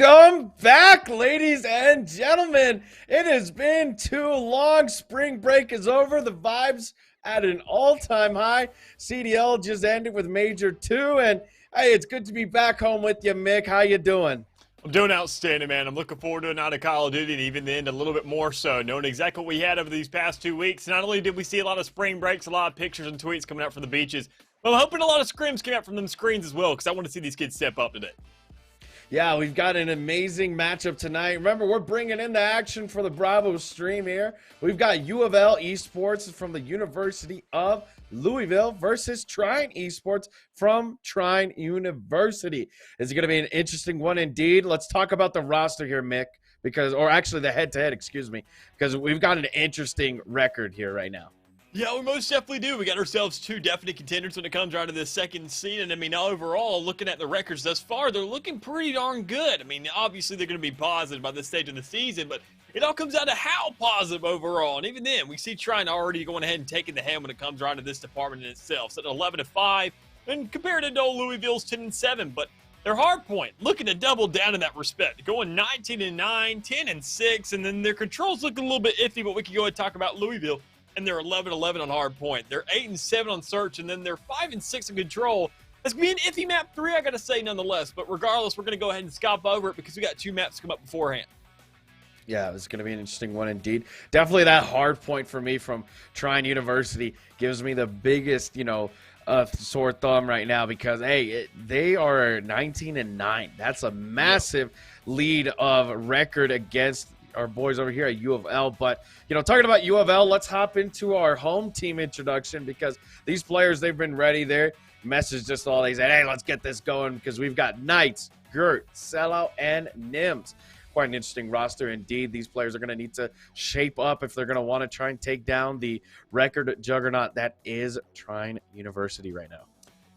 Welcome back, ladies and gentlemen. It has been too long. Spring break is over. The vibes at an all-time high. CDL just ended with Major 2, and hey, it's good to be back home with you, Mick. How you doing? I'm doing outstanding, man. I'm looking forward to a night of Call of Duty, and even then, a little bit more so, knowing exactly what we had over these past 2 weeks. Not only did we see a lot of spring breaks, a lot of pictures and tweets coming out from the beaches, but I'm hoping a lot of scrims came out from them screens as well, because I want to see these kids step up today. Yeah, we've got an amazing matchup tonight. Remember, we're bringing in the action for the Bravo stream here. We've got U of L Esports from the University of Louisville versus Trine Esports from Trine University. It's going to be an interesting one indeed. Let's talk about the roster here, Mick, or actually the head-to-head, excuse me, because we've got an interesting record here right now. Yeah, we most definitely do. We got ourselves two definite contenders when it comes down to this second seed. And I mean, overall, looking at the records thus far, they're looking pretty darn good. I mean, obviously, they're going to be positive by this stage of the season, but it all comes down to how positive overall. And even then, we see Trine already going ahead and taking the hand when it comes around to this department in itself. So 11-5, and compared to old Louisville's 10-7, but their hard point, looking to double down in that respect, going 19-9, 10-6, and then their controls look a little bit iffy, but we can go ahead and talk about Louisville. And they're 11-11 on hard point. They're 8-7 on search, and then they're 5-6 in control. That's going to be an iffy map 3, I got to say, nonetheless. But regardless, we're going to go ahead and skop over it because we got 2 maps come up beforehand. Yeah, it's going to be an interesting one indeed. Definitely that hard point for me from Trine University gives me the biggest, sore thumb right now because, hey, they are 19-9. That's a massive lead of record against our boys over here at U of L. But, talking about U of L, let's hop into our home team introduction because these players, they've been ready. Their message just all, they said, hey, let's get this going because we've got Knights, Gert, Sellout, and Nims. Quite an interesting roster indeed. These players are going to need to shape up if they're going to want to try and take down the record juggernaut that is Trine University right now.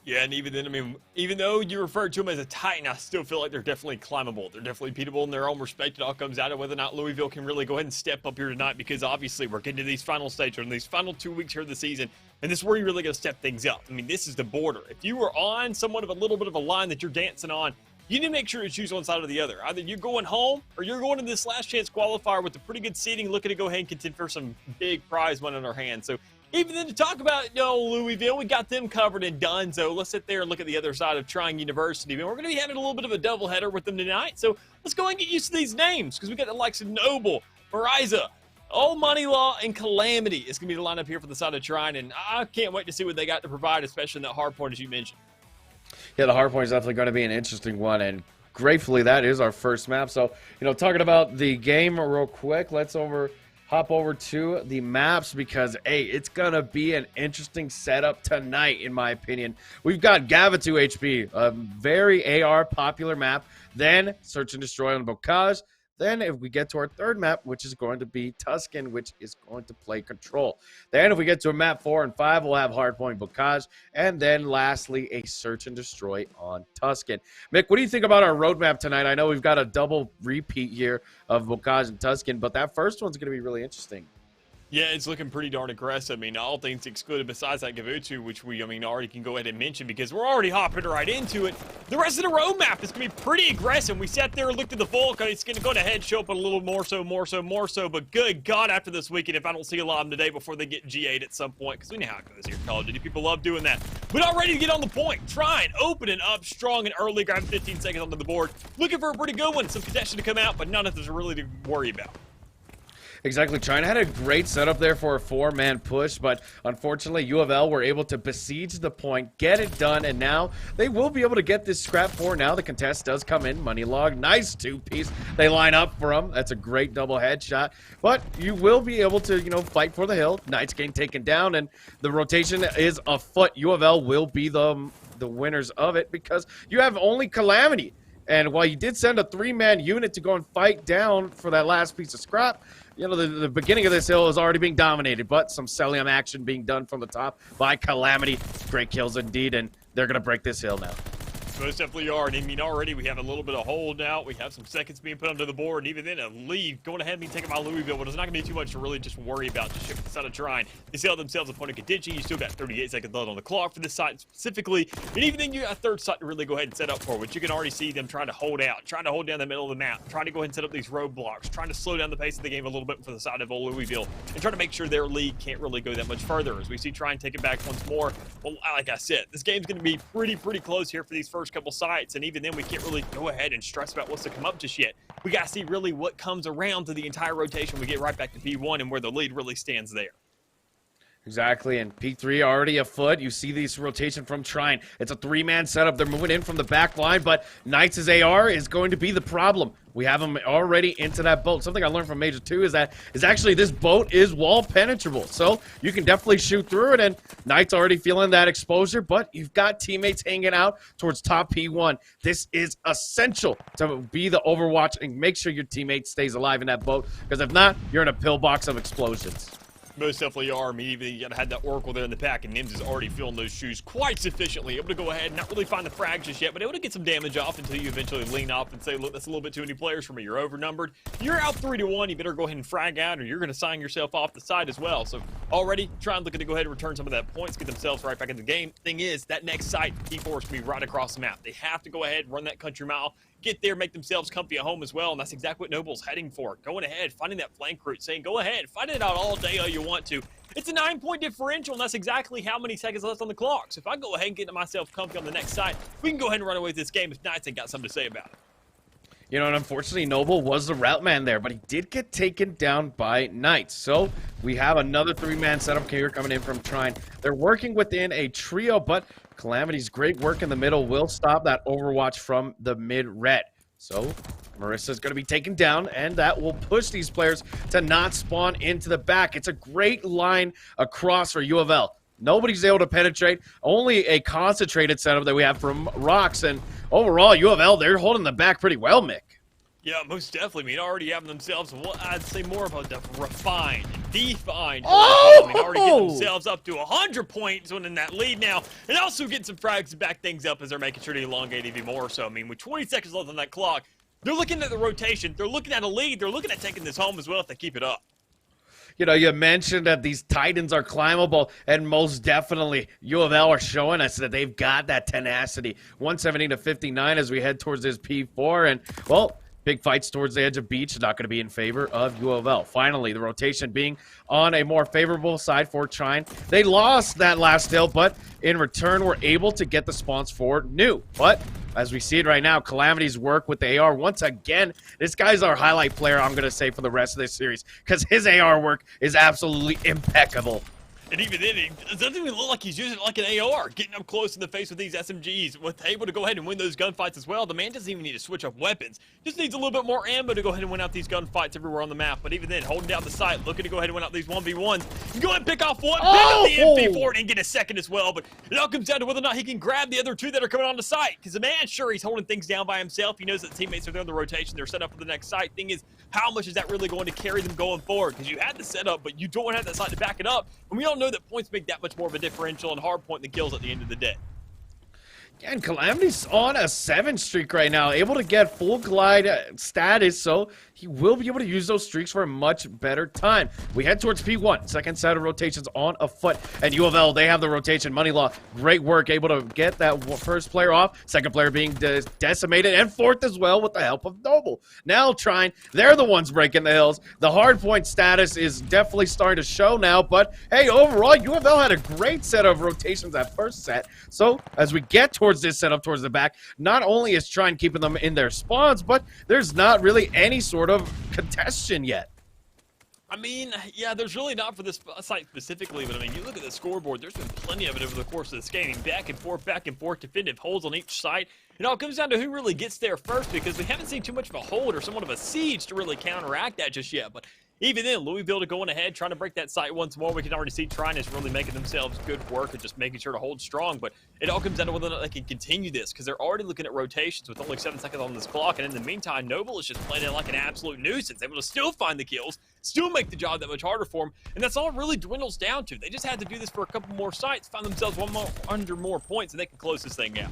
Yeah, and even then, I mean, even though you refer to them as a Titan, I still feel like they're definitely climbable. They're definitely beatable in their own respect. It all comes out of whether or not Louisville can really go ahead and step up here tonight because obviously we're getting to these final stages in these final 2 weeks here of the season, and this is where you're really going to step things up. I mean, this is the border. If you were on somewhat of a little bit of a line that you're dancing on, you need to make sure to choose one side or the other. Either you're going home or you're going to this last chance qualifier with a pretty good seeding, looking to go ahead and contend for some big prize money in our hands. So even then, to talk about Louisville, we got them covered and done. So let's sit there and look at the other side of Trine University. And we're going to be having a little bit of a doubleheader with them tonight. So let's go and get used to these names because we got the likes of Noble, Mariza, Old Money Law, and Calamity. It's going to be the lineup here for the side of Trine. And I can't wait to see what they got to provide, especially in that hard point, as you mentioned. Yeah, the hard point is definitely going to be an interesting one. And gratefully, that is our first map. So, talking about the game real quick, let's hop over to the maps because, hey, it's going to be an interesting setup tonight, in my opinion. We've got Gavatu HP, a very AR popular map, then Search and Destroy on Bocage. Then if we get to our third map, which is going to be Tuscan, which is going to play Control. Then if we get to a map 4 and 5, we'll have Hardpoint Bocage. And then lastly, a Search and Destroy on Tuscan. Mick, what do you think about our roadmap tonight? I know we've got a double repeat here of Bocage and Tuscan, but that first one's going to be really interesting. Yeah, it's looking pretty darn aggressive. I mean, all things excluded besides that Gavutu, which we, already can go ahead and mention because we're already hopping right into it. The rest of the roadmap is going to be pretty aggressive. We sat there and looked at the Volk. It's going to go ahead, show up a little more so. But good God, after this weekend, if I don't see a lot of them today before they get GA'd at some point, because we know how it goes here in Call of Duty. People love doing that. But all ready to get on the point. Trine, opening up strong and early, grabbing 15 seconds onto the board. Looking for a pretty good one. Some contention to come out, but none of this really to worry about. Exactly. Trine had a great setup there for a 4-man push, but unfortunately U of L were able to besiege the point, get it done, and now they will be able to get this scrap 4. Now the contest does come in. Money Log, nice 2-piece. They line up for him. That's a great double headshot, but you will be able to, fight for the hill. Knights getting taken down, and the rotation is afoot. U of L will be the winners of it because you have only Calamity. And while you did send a 3-man unit to go and fight down for that last piece of scrap, the beginning of this hill is already being dominated, but some Celium action being done from the top by Calamity. Great kills indeed, and they're going to break this hill now. Most definitely are. And I mean, already we have a little bit of hold out. We have some seconds being put onto the board. And even then, a lead going ahead and being taken by Louisville. But it's not going to be too much to really just worry about. Just shift the side of Trine. They sell themselves a point of contention. You still got 38 seconds left on the clock for this side specifically. And even then, you got a third side to really go ahead and set up for, which you can already see them trying to hold out, trying to hold down the middle of the map, trying to go ahead and set up these roadblocks, trying to slow down the pace of the game a little bit for the side of Louisville, and trying to make sure their lead can't really go that much further. As we see Trine take it back once more. Well, like I said, this game's going to be pretty close here for these first couple sites, and even then we can't really go ahead and stress about what's to come up just yet. We got to see really what comes around to the entire rotation. We get right back to P1 and where the lead really stands there. Exactly, and P3 already afoot. You see this rotation from Trine. It's a three-man setup. They're moving in from the back line, but Knights' AR is going to be the problem. We have them already into that boat. Something I learned from Major 2 is actually this boat is wall penetrable, so you can definitely shoot through it, and Knights already feeling that exposure, but you've got teammates hanging out towards top P1. This is essential to be the overwatch and make sure your teammate stays alive in that boat, because if not, you're in a pillbox of explosions. Most definitely are. I mean, even you gotta have that Oracle there in the pack, and Nims is already filling those shoes quite sufficiently. Able to go ahead and not really find the frags just yet, but able to get some damage off until you eventually lean off and say, look, that's a little bit too many players for me. You're overnumbered. You're out 3-1. You better go ahead and frag out, or you're gonna sign yourself off the side as well. So already trying looking to go ahead and return some of that points, get themselves right back in the game. Thing is, that next site, P4 is gonna be right across the map. They have to go ahead, run that country mile, get there, make themselves comfy at home as well, and that's exactly what Noble's heading for. Going ahead, finding that flank route, saying, go ahead, fight it out all day all you want to. It's a 9-point differential, and that's exactly how many seconds left on the clock. So if I go ahead and get myself comfy on the next side, we can go ahead and run away with this game if Knights ain't got something to say about it. You know, and unfortunately, Noble was the route man there, but he did get taken down by Knights. So we have another three-man setup here coming in from Trine. They're working within a trio, but Calamity's great work in the middle will stop that overwatch from the mid-red. So Marissa's going to be taken down, and that will push these players to not spawn into the back. It's a great line across for U of L. Nobody's able to penetrate. Only a concentrated setup that we have from Rocks, and overall, U of L, they're holding the back pretty well, Mick. Yeah, most definitely. I mean, already having themselves, well, I'd say more of a refined, defined. Oh! I mean, already getting themselves up to 100 points winning that lead now, and also getting some frags to back things up as they're making sure to elongate even more. So, I mean, with 20 seconds left on that clock, they're looking at the rotation. They're looking at a lead. They're looking at taking this home as well if they keep it up. You know, you mentioned that these Titans are climbable, and most definitely U of L are showing us that they've got that tenacity. 170-59 as we head towards this P4, and, well, big fights towards the edge of beach, not going to be in favor of U of L. Finally, the rotation being on a more favorable side for Trine. They lost that last hill, but in return, were able to get the spawns for new. But as we see it right now, Calamity's work with the AR, once again, this guy's our highlight player, I'm going to say, for the rest of this series, because his AR work is absolutely impeccable. And even then, it doesn't even look like he's using it like an AR, getting up close in the face with these SMGs, with able to go ahead and win those gunfights as well. The man doesn't even need to switch up weapons. Just needs a little bit more ammo to go ahead and win out these gunfights everywhere on the map. But even then, holding down the site, looking to go ahead and win out these 1v1s. Go ahead and pick off one, pick up the MP4 and get a second as well. But it all comes down to whether or not he can grab the other two that are coming on the site. Because the man, sure, he's holding things down by himself. He knows that teammates are there on the rotation. They're set up for the next site. Thing is, how much is that really going to carry them going forward? Because you had the setup, but you don't have that site to back it up. And we all know that points make that much more of a differential and hard point than kills at the end of the day. And Calamity's on a 7 streak right now, able to get full glide status, so he will be able to use those streaks for a much better time. We head towards P1, second set of rotations on afoot, and U of L, they have the rotation. Money Law, great work, able to get that first player off, second player being decimated, and fourth as well with the help of Noble. Now Trine, they're the ones breaking the hills. The hard point status is definitely starting to show now, but hey, overall, U of L had a great set of rotations that first set, so as we get towards this setup towards the back, not only is Trine keeping them in their spawns, but there's not really any sort of contention yet. I mean, yeah, there's really not for this site specifically, but I mean, you look at the scoreboard, there's been plenty of it over the course of this game. Back and forth, definitive holds on each site. It all comes down to who really gets there first, because we haven't seen too much of a hold or somewhat of a siege to really counteract that just yet. But even then, Louisville to going ahead, trying to break that site once more. We can already see Trine is really making themselves good work and just making sure to hold strong. But it all comes down to whether or not they can continue this, because they're already looking at rotations with only 7 seconds on this clock. And in the meantime, Noble is just playing it like an absolute nuisance, able to still find the kills, still make the job that much harder for them. And that's all it really dwindles down to. They just had to do this for a couple more sites, find themselves one more under more points, and they can close this thing out.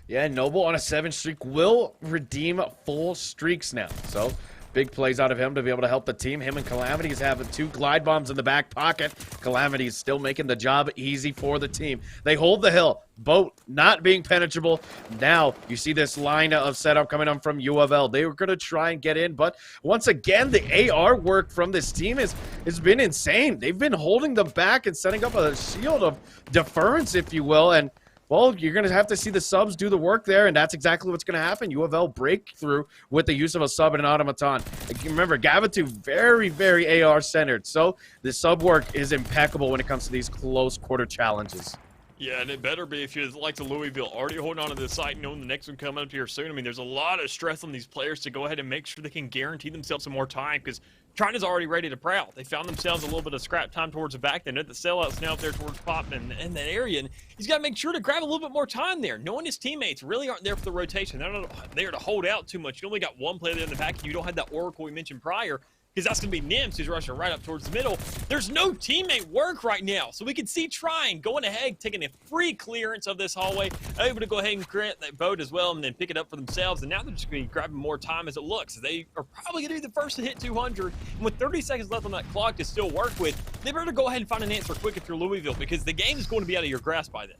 Yeah, Noble on a 7 streak will redeem full streaks now. So big plays out of him to be able to help the team. Him and Calamity's having 2 glide bombs in the back pocket. Calamity's still making the job easy for the team. They hold the hill. Boat not being penetrable. Now you see this line of setup coming on from U of L. They were going to try and get in, but once again, the AR work from this team has been insane. They've been holding them back and setting up a shield of deference, if you will, and well, you're going to have to see the subs do the work there, and that's exactly what's going to happen. U of L breakthrough with the use of a sub and an automaton. Remember, Gavitu very, very AR-centered, so the sub work is impeccable when it comes to these close quarter challenges. Yeah, and it better be if you're like the Louisville, already holding on to the site, knowing the next one coming up here soon. I mean, there's a lot of stress on these players to go ahead and make sure they can guarantee themselves some more time, because Trine is already ready to prowl. They found themselves a little bit of scrap time towards the back. They know the sellout's now up there towards Pop in that area, and he's got to make sure to grab a little bit more time there, knowing his teammates really aren't there for the rotation. They're not there to hold out too much. You only got one player there in the back, and you don't have that Oracle we mentioned prior, because that's going to be Nims, who's rushing right up towards the middle. There's no teammate work right now, so we can see Trine going ahead, taking a free clearance of this hallway, able to go ahead and grant that boat as well, and then pick it up for themselves. And now they're just going to be grabbing more time as it looks. They are probably going to be the first to hit 200, and with 30 seconds left on that clock to still work with, they better go ahead and find an answer quick if you're Louisville, because the game is going to be out of your grasp by then.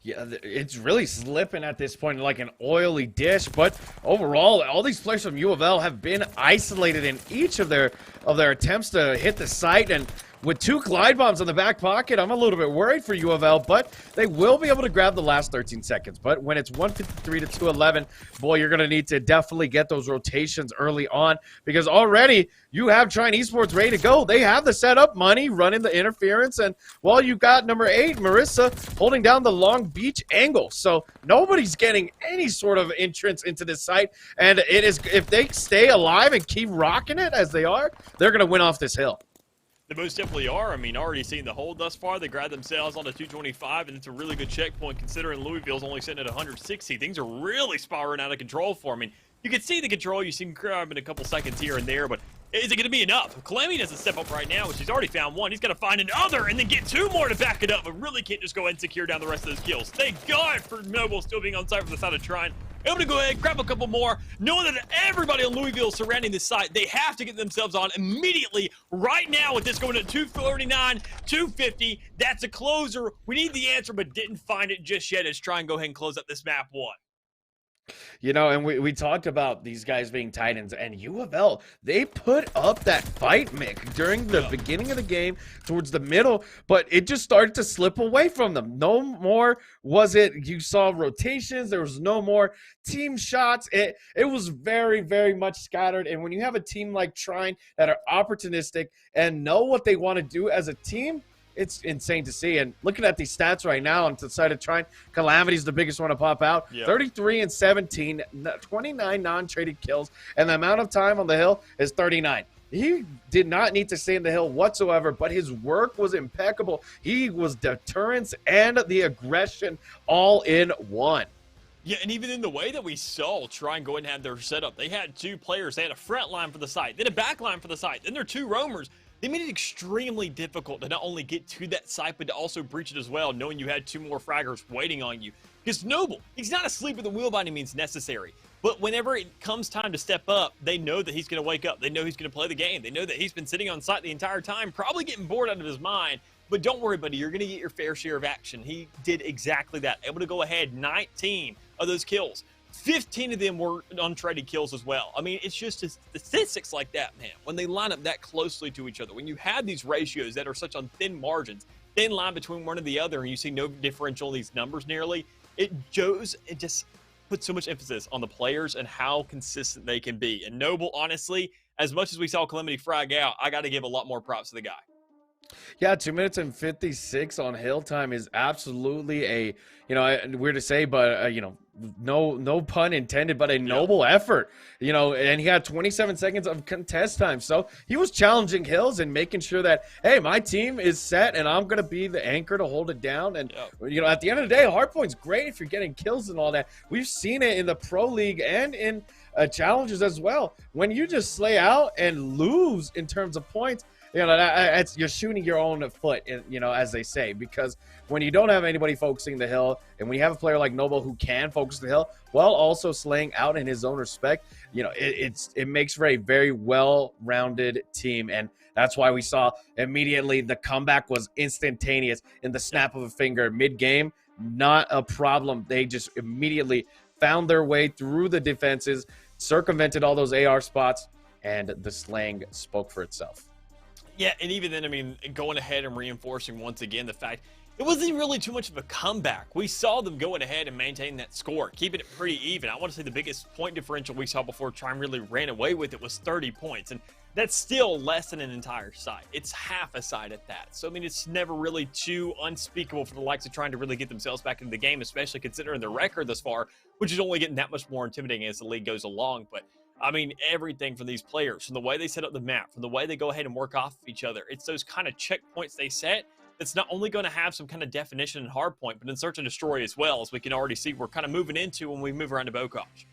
Yeah, it's really slipping at this point like an oily dish, but overall, all these players from U of L have been isolated in each of their attempts to hit the site, and with 2 glide bombs in the back pocket, I'm a little bit worried for U of L, but they will be able to grab the last 13 seconds. But when it's 153 to 211, boy, you're going to need to definitely get those rotations early on, because already you have Trine Esports ready to go. They have the setup, money, running the interference, and well, you've got number 8, Marissa, holding down the Long Beach angle. So nobody's getting any sort of entrance into this site, and it is, if they stay alive and keep rocking it as they are, they're going to win off this hill. They most definitely are. I mean, already seeing the hold thus far. They grabbed themselves on a 225, and it's a really good checkpoint considering Louisville's only sitting at 160. Things are really spiraling out of control for them. I mean, you can see the control. You see him grab in a couple seconds here and there, but is it going to be enough? If Calamity doesn't step up right now, which he's already found one, he's got to find another and then get 2 more to back it up, but really can't just go ahead and secure down the rest of those kills. Thank God for Noble still being on site from the side of Trine. Able to go ahead, grab a couple more, knowing that everybody on Louisville surrounding this site, they have to get themselves on immediately right now with this going to 249, 250. That's a closer. We need the answer, but didn't find it just yet as Trine go ahead and close up this map 1. You know, and we talked about these guys being Titans, and U of L, they put up that fight, Mick, during the beginning of the game, towards the middle, but it just started to slip away from them. No more was it, you saw rotations, there was no more team shots. It was very, very much scattered, and when you have a team like Trine that are opportunistic and know what they want to do as a team, it's insane to see. And looking at these stats right now on the side of Trine, Calamity's the biggest one to pop out. Yep. 33 and 17, 29 non-traded kills, and the amount of time on the hill is 39. He did not need to stay in the hill whatsoever, but his work was impeccable. He was deterrence and the aggression all in one. Yeah, and even in the way that we saw Trine go and have their setup, they had 2 players. They had a front line for the site, then a back line for the site, then their 2 roamers. They made it extremely difficult to not only get to that site, but to also breach it as well, knowing you had 2 more fraggers waiting on you. Because Noble, he's not asleep at the wheel by any means necessary. But whenever it comes time to step up, they know that he's going to wake up. They know he's going to play the game. They know that he's been sitting on site the entire time, probably getting bored out of his mind. But don't worry, buddy. You're going to get your fair share of action. He did exactly that. Able to go ahead, 19 of those kills. 15 of them were untraded kills as well. I mean, it's just statistics like that, man. When they line up that closely to each other, when you have these ratios that are such on thin margins, thin line between one and the other, and you see no differential in these numbers nearly, it just puts so much emphasis on the players and how consistent they can be. And Noble, honestly, as much as we saw Calamity frag out, I got to give a lot more props to the guy. Yeah, 2 minutes and 56 on hill time is absolutely a, weird to say, but, no pun intended, but a noble effort, and he had 27 seconds of contest time. So he was challenging hills and making sure that, hey, my team is set and I'm going to be the anchor to hold it down. And, at the end of the day, hardpoint's great if you're getting kills and all that. We've seen it in the pro league and in challenges as well. When you just slay out and lose in terms of points, You know, it's, you're shooting your own foot, you know, as they say, because when you don't have anybody focusing the hill, and when you have a player like Noble who can focus the hill while also slaying out in his own respect, you know, it makes for a very well-rounded team, and that's why we saw immediately the comeback was instantaneous in the snap of a finger mid-game. Not a problem. They just immediately found their way through the defenses, circumvented all those AR spots, and the slaying spoke for itself. Yeah, and even then, I mean, going ahead and reinforcing once again the fact it wasn't really too much of a comeback. We saw them going ahead and maintain that score, keeping it pretty even. I want to say the biggest point differential we saw before Trine really ran away with it was 30 points, and that's still less than an entire side. It's half a side at that. So, I mean, it's never really too unspeakable for the likes of trying to really get themselves back into the game, especially considering their record thus far, which is only getting that much more intimidating as the league goes along. But I mean, everything from these players, from the way they set up the map, from the way they go ahead and work off of each other, it's those kind of checkpoints they set that's not only going to have some kind of definition and hard point, but in search and destroy as well, as we can already see we're kind of moving into when we move around to Bocage.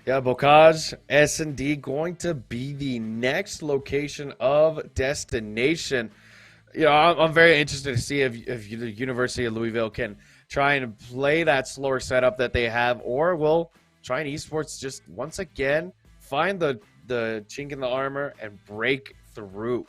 Yeah, Bocage, S&D going to be the next location of destination. You know, I'm very interested to see if the University of Louisville can try and play that slower setup that they have, or will Trine Esports just once again find the chink in the armor and break through.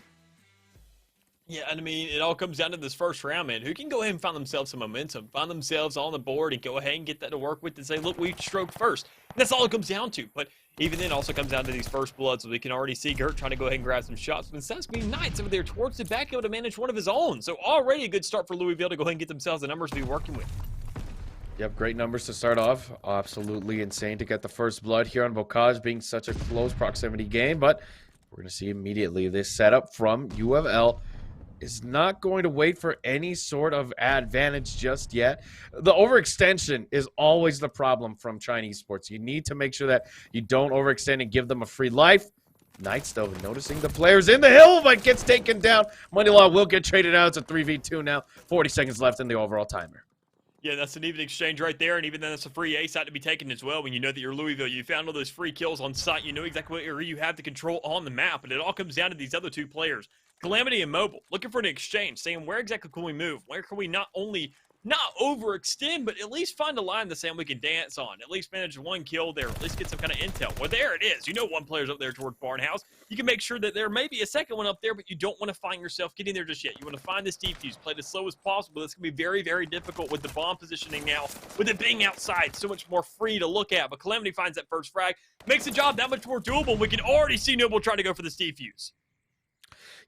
Yeah, and I mean, it all comes down to this first round, man. Who can go ahead and find themselves some momentum, find themselves on the board, and go ahead and get that to work with and say, look, we stroked first. And that's all it comes down to. But even then, it also comes down to these first bloods. So we can already see Gert trying to go ahead and grab some shots. But instead, it's going to be Knights over there towards the back, able to manage one of his own. So already a good start for Louisville to go ahead and get themselves the numbers to be working with. Yep, great numbers to start off. Absolutely insane to get the first blood here on Bocage, being such a close proximity game. But we're going to see immediately this setup from U of L is not going to wait for any sort of advantage just yet. The overextension is always the problem from Trine Esports. You need to make sure that you don't overextend and give them a free life. Knights, though, noticing the players in the hill, but gets taken down. Moneylaw will get traded out. It's a 3v2 now. 40 seconds left in the overall timer. Yeah, that's an even exchange right there, and even then that's a free A site to be taken as well. When you know that you're Louisville, you found all those free kills on site, you know exactly what area you have the control on the map, and it all comes down to these other two players, Calamity and Mobile, looking for an exchange, saying where exactly can we move? Where can we not only not overextend, but at least find a line that's saying we can dance on, at least manage one kill there, at least get some kind of intel. Well, there it is. You know one player's up there towards Barnhouse. You can make sure that there may be a second one up there, but you don't want to find yourself getting there just yet. You want to find this defuse, play it as slow as possible. It's going to be very, very difficult with the bomb positioning now, with it being outside, so much more free to look at. But Calamity finds that first frag, makes the job that much more doable. We can already see Noble trying to go for this defuse.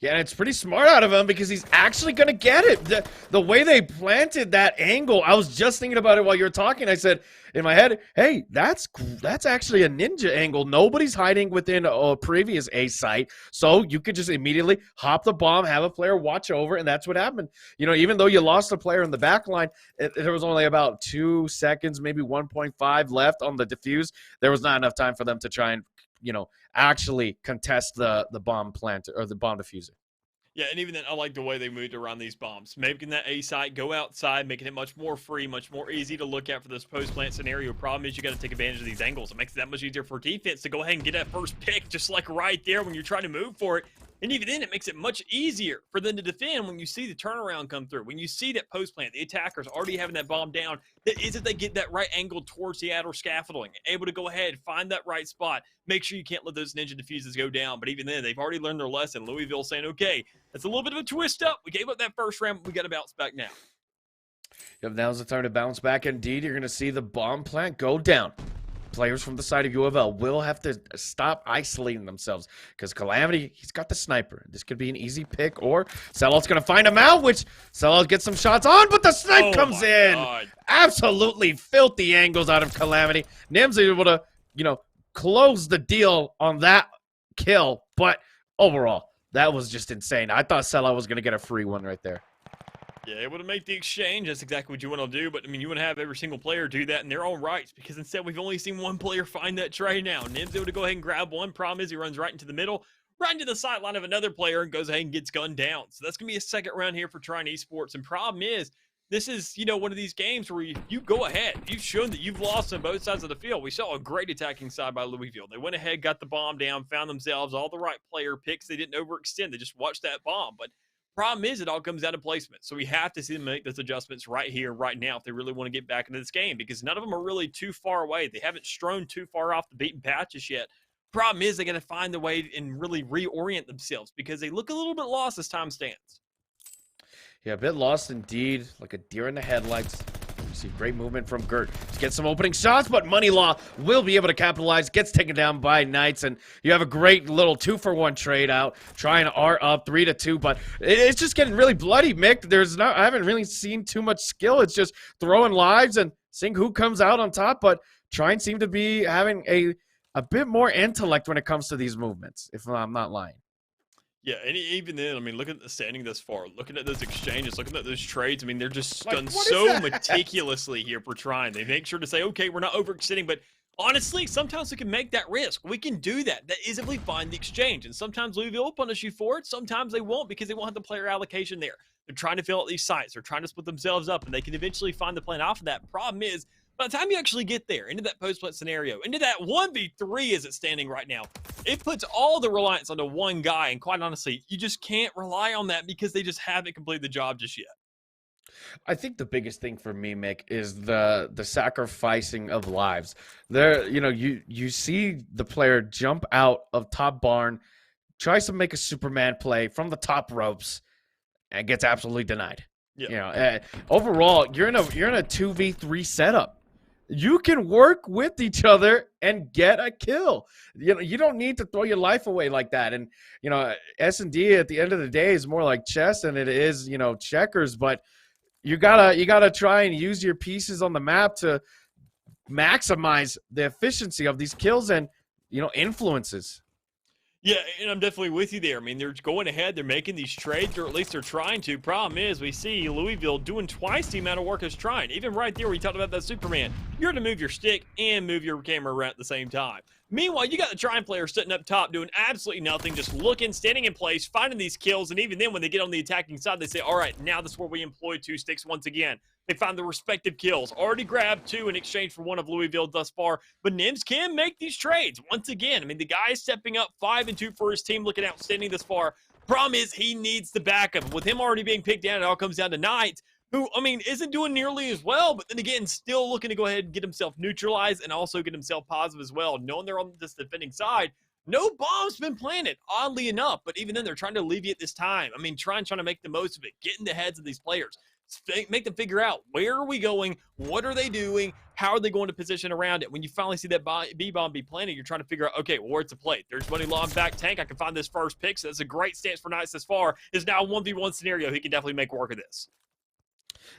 Yeah, and it's pretty smart out of him because he's actually going to get it. The way they planted that angle, I was just thinking about it while you were talking. I said in my head, hey, that's actually a ninja angle. Nobody's hiding within a previous A site, so you could just immediately hop the bomb, have a player watch over, and that's what happened. You know, even though you lost a player in the back line, there was only about 2 seconds, maybe 1.5 left on the defuse. There was not enough time for them to try and, you know, actually contest the bomb plant or the bomb diffuser. Yeah, and even then, I like the way they moved around these bombs. Making that A site go outside, making it much more free, much more easy to look at for this post-plant scenario. Problem is you got to take advantage of these angles. It makes it that much easier for defense to go ahead and get that first pick, just like right there when you're trying to move for it. And even then, it makes it much easier for them to defend when you see the turnaround come through. When you see that post-plant, the attackers already having that bomb down, that is that they get that right angle towards the outer scaffolding, able to go ahead, find that right spot, make sure you can't let those ninja diffuses go down. But even then, they've already learned their lesson. Louisville saying, okay, that's a little bit of a twist up. We gave up that first round, but we got to bounce back now. Yep, now's the time to bounce back. Indeed, you're going to see the bomb plant go down. Players from the side of U of L will have to stop isolating themselves because Calamity, he's got the sniper. This could be an easy pick, or Sellout's going to find him out, which Sellout gets some shots on, but the snipe comes in. God. Absolutely filthy angles out of Calamity. Nim's able to, you know, close the deal on that kill, but overall, that was just insane. I thought Sellout was going to get a free one right there. Yeah, able to make the exchange. That's exactly what you want to do. But, I mean, you want to have every single player do that in their own rights because instead we've only seen one player find that tray now. Nim's able to go ahead and grab one. Problem is he runs right into the middle, right into the sideline of another player and goes ahead and gets gunned down. So that's going to be a second round here for Trine Esports. And problem is This is, you know, one of these games where you go ahead. You've shown that you've lost on both sides of the field. We saw a great attacking side by Louisville. They went ahead, got the bomb down, found themselves all the right player picks. They didn't overextend. They just watched that bomb. But problem is, it all comes down to placement. So we have to see them make those adjustments right here, right now, if they really want to get back into this game, because none of them are really too far away. They haven't strewn too far off the beaten patches yet. Problem is, they got to find the way and really reorient themselves, because they look a little bit lost as time stands. Yeah, a bit lost indeed, like a deer in the headlights. You see great movement from Gert to get some opening shots, but Money Law will be able to capitalize, gets taken down by Knights, and you have a great little 2-for-1 trade out. Trine are up 3-2, but it's just getting really bloody, Mick. I haven't really seen too much skill. It's just throwing lives and seeing who comes out on top, but Trine seem to be having a bit more intellect when it comes to these movements, if I'm not lying. Yeah, and even then, I mean, looking at the standing thus far, looking at those exchanges, looking at those trades, I mean, they're just done so meticulously here for Trine. They make sure to say, okay, we're not overextending, but honestly, sometimes we can make that risk. We can do that. That is if we find the exchange. And sometimes Louisville will punish you for it. Sometimes they won't, because they won't have the player allocation there. They're trying to fill out these sites. They're trying to split themselves up, and they can eventually find the plan off of that. Problem is, by the time you actually get there, into that post-plant scenario, into that 1v3 as it's standing right now, it puts all the reliance onto one guy, and quite honestly, you just can't rely on that because they just haven't completed the job just yet. I think the biggest thing for me, Mick, is the sacrificing of lives. There, you see the player jump out of top barn, tries to make a Superman play from the top ropes, and gets absolutely denied. Yeah. Overall, you're in a 2v3 setup. You can work with each other and get a kill. You don't need to throw your life away like that. And S&D at the end of the day is more like chess than it is checkers. But you gotta try and use your pieces on the map to maximize the efficiency of these kills and influences. Yeah, and I'm definitely with you there. I mean, they're going ahead, they're making these trades, or at least they're trying to. Problem is, we see Louisville doing twice the amount of work as Trine. Even right there, we talked about that Superman. You're to move your stick and move your camera around at the same time. Meanwhile, you got the Trine player sitting up top doing absolutely nothing, just looking, standing in place, finding these kills, and even then when they get on the attacking side, they say, all right, now this is where we employ two sticks once again. They find the respective kills. Already grabbed two in exchange for one of Louisville thus far, but Nims can make these trades once again. I mean, the guy is stepping up 5-2 for his team, looking outstanding thus far. Problem is, he needs the backup. With him already being picked down, it all comes down to Knight, who, I mean, isn't doing nearly as well, but then again, still looking to go ahead and get himself neutralized and also get himself positive as well. Knowing they're on this defending side, no bomb's been planted, oddly enough, but even then, they're trying to alleviate this time. I mean, trying to make the most of it, get in the heads of these players. Make them figure out, where are we going? What are they doing? How are they going to position around it? When you finally see that B-bomb be planted, you're trying to figure out, okay, well, where's the play? There's Money Law in back tank. I can find this first pick, so that's a great stance for Knights this far. It's now a 1v1 scenario. He can definitely make work of this.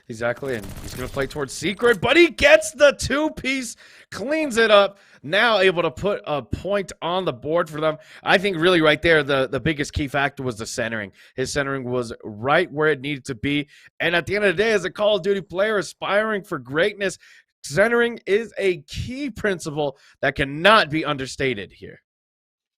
Exactly, and he's going to play towards Secret, but he gets the two-piece, cleans it up, now able to put a point on the board for them. I think really right there, the biggest key factor was the centering. His centering was right where it needed to be, and at the end of the day, as a Call of Duty player aspiring for greatness, centering is a key principle that cannot be understated here.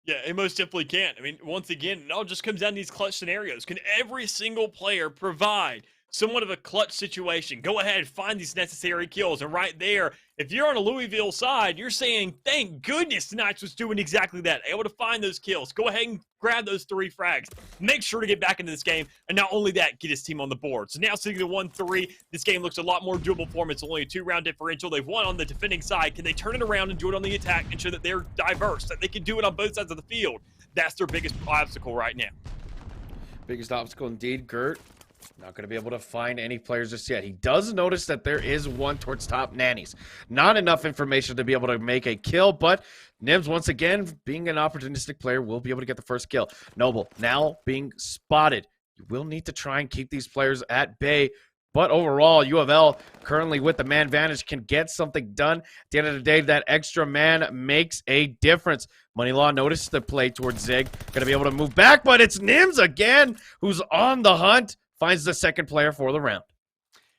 Yeah, it most definitely can. I mean, once again, it all just comes down to these clutch scenarios. Can every single player provide somewhat of a clutch situation? Go ahead, find these necessary kills. And right there, if you're on a Louisville side, you're saying, thank goodness Knights was doing exactly that. Able to find those kills. Go ahead and grab those 3 frags. Make sure to get back into this game. And not only that, get his team on the board. So now sitting at 1-3, this game looks a lot more doable for them. It's only a 2-round differential. They've won on the defending side. Can they turn it around and do it on the attack and show that they're diverse, that they can do it on both sides of the field? That's their biggest obstacle right now. Biggest obstacle indeed, Gert. Not going to be able to find any players just yet. He does notice that there is one towards top nannies. Not enough information to be able to make a kill, but Nims, once again, being an opportunistic player, will be able to get the first kill. Noble now being spotted. You will need to try and keep these players at bay, but overall, U of L currently with the man advantage can get something done. At the end of the day, that extra man makes a difference. Money Law noticed the play towards Zig. Going to be able to move back, but it's Nims again who's on the hunt. Finds the second player for the round.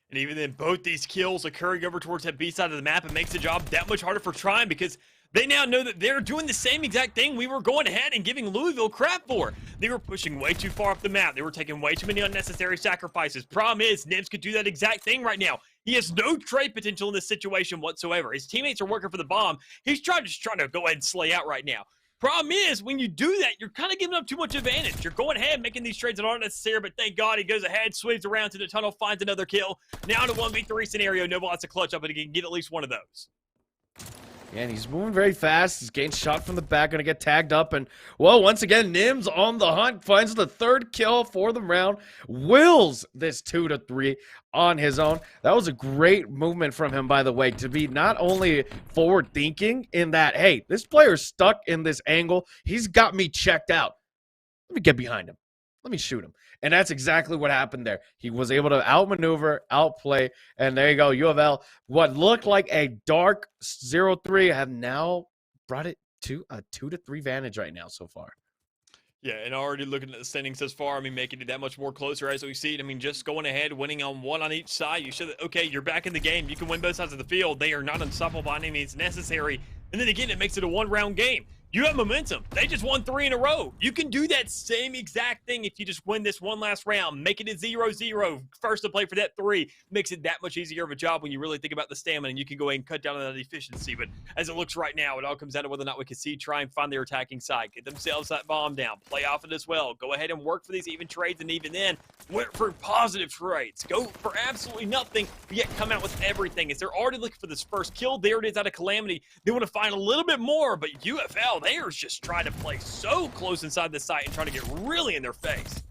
And even then, both these kills occurring over towards that B side of the map, it makes the job that much harder for Trine, because They now know that they're doing the same exact thing we were going ahead and giving Louisville crap for. They were pushing way too far up the map. They were taking way too many unnecessary sacrifices. Problem is, Nims could do that exact thing right now. He has no trade potential in this situation whatsoever. His teammates are working for the bomb. He's just trying to go ahead and slay out right now. Problem is, when you do that, you're kind of giving up too much advantage. You're going ahead making these trades that aren't necessary, but thank God he goes ahead, sweeps around to the tunnel, finds another kill. Now in a 1v3 scenario, Noble has to clutch up, but he can get at least one of those. Yeah, and he's moving very fast. He's getting shot from the back, going to get tagged up. And, well, once again, Nims on the hunt, finds the third kill for the round, wills this 2-3 on his own. That was a great movement from him, by the way, to be not only forward-thinking in that, hey, this player's stuck in this angle. He's got me checked out. Let me get behind him. Let me shoot him. And that's exactly what happened there. He was able to outmaneuver, outplay, and there you go. U of L, what looked like a dark 0-3, have now brought it to a 2-3 advantage right now so far. Yeah, and already looking at the standings thus far, I mean, making it that much more closer as we see it. I mean, just going ahead, winning on one on each side, you show that, okay, you're back in the game. You can win both sides of the field. They are not unstoppable by any means necessary. And then again, it makes it a one-round game. You have momentum. They just won 3 in a row. You can do that same exact thing if you just win this one last round. Make it a 0-0. First to play for that 3 makes it that much easier of a job when you really think about the stamina, and you can go ahead and cut down on that efficiency. But as it looks right now, it all comes down to whether or not we can see Trine find their attacking side, get themselves that bomb down, play off it as well. Go ahead and work for these even trades, and even then, work for positive trades. Go for absolutely nothing, but yet come out with everything. As they're already looking for this first kill, there it is out of Calamity. They want to find a little bit more, but UFL, they are just trying to play so close inside the site and trying to get really in their face.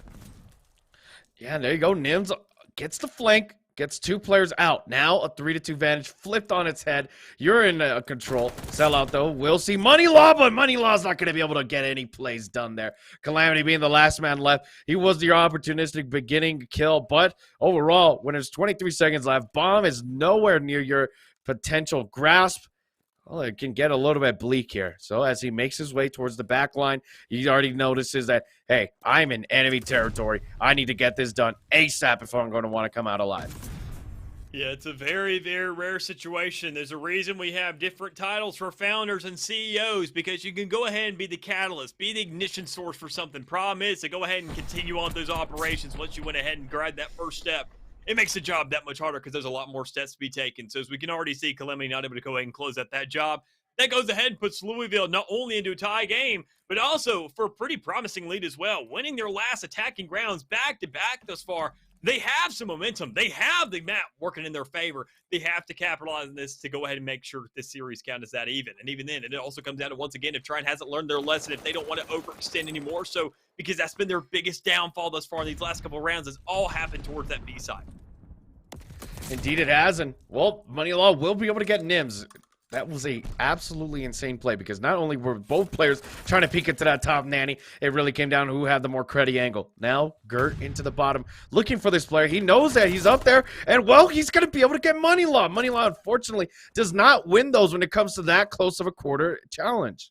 Yeah, there you go. Nims gets the flank, gets 2 players out. Now a 3-2 advantage flipped on its head. You're in control. Sellout, though. We'll see Money Law, but Money Law's not going to be able to get any plays done there. Calamity being the last man left. He was the opportunistic beginning kill, but overall, when there's 23 seconds left, bomb is nowhere near your potential grasp. Well, it can get a little bit bleak here. So as he makes his way towards the back line, he already notices that, hey, I'm in enemy territory. I need to get this done ASAP if I'm going to want to come out alive. Yeah, it's a very, very rare situation. There's a reason we have different titles for founders and CEOs, because you can go ahead and be the catalyst, be the ignition source for something. Problem is to go ahead and continue on those operations once you went ahead and grabbed that first step. It makes the job that much harder because there's a lot more steps to be taken. So as we can already see, Calamity not able to go ahead and close out that job. That goes ahead and puts Louisville not only into a tie game, but also for a pretty promising lead as well. Winning their last attacking rounds back-to-back thus far, they have some momentum. They have the map working in their favor. They have to capitalize on this to go ahead and make sure this series count as that even. And even then, it also comes down to, once again, if Trine hasn't learned their lesson, if they don't want to overextend anymore. So, because that's been their biggest downfall thus far in these last couple of rounds, has all happened towards that B side. Indeed it has, and, well, Money Law will be able to get Nims. That was a absolutely insane play, because not only were both players trying to peek into that top nanny, it really came down to who had the more cruddy angle. Now, Gert into the bottom, looking for this player. He knows that he's up there, and, well, he's going to be able to get Money Law. Money Law, unfortunately, does not win those when it comes to that close of a quarter challenge.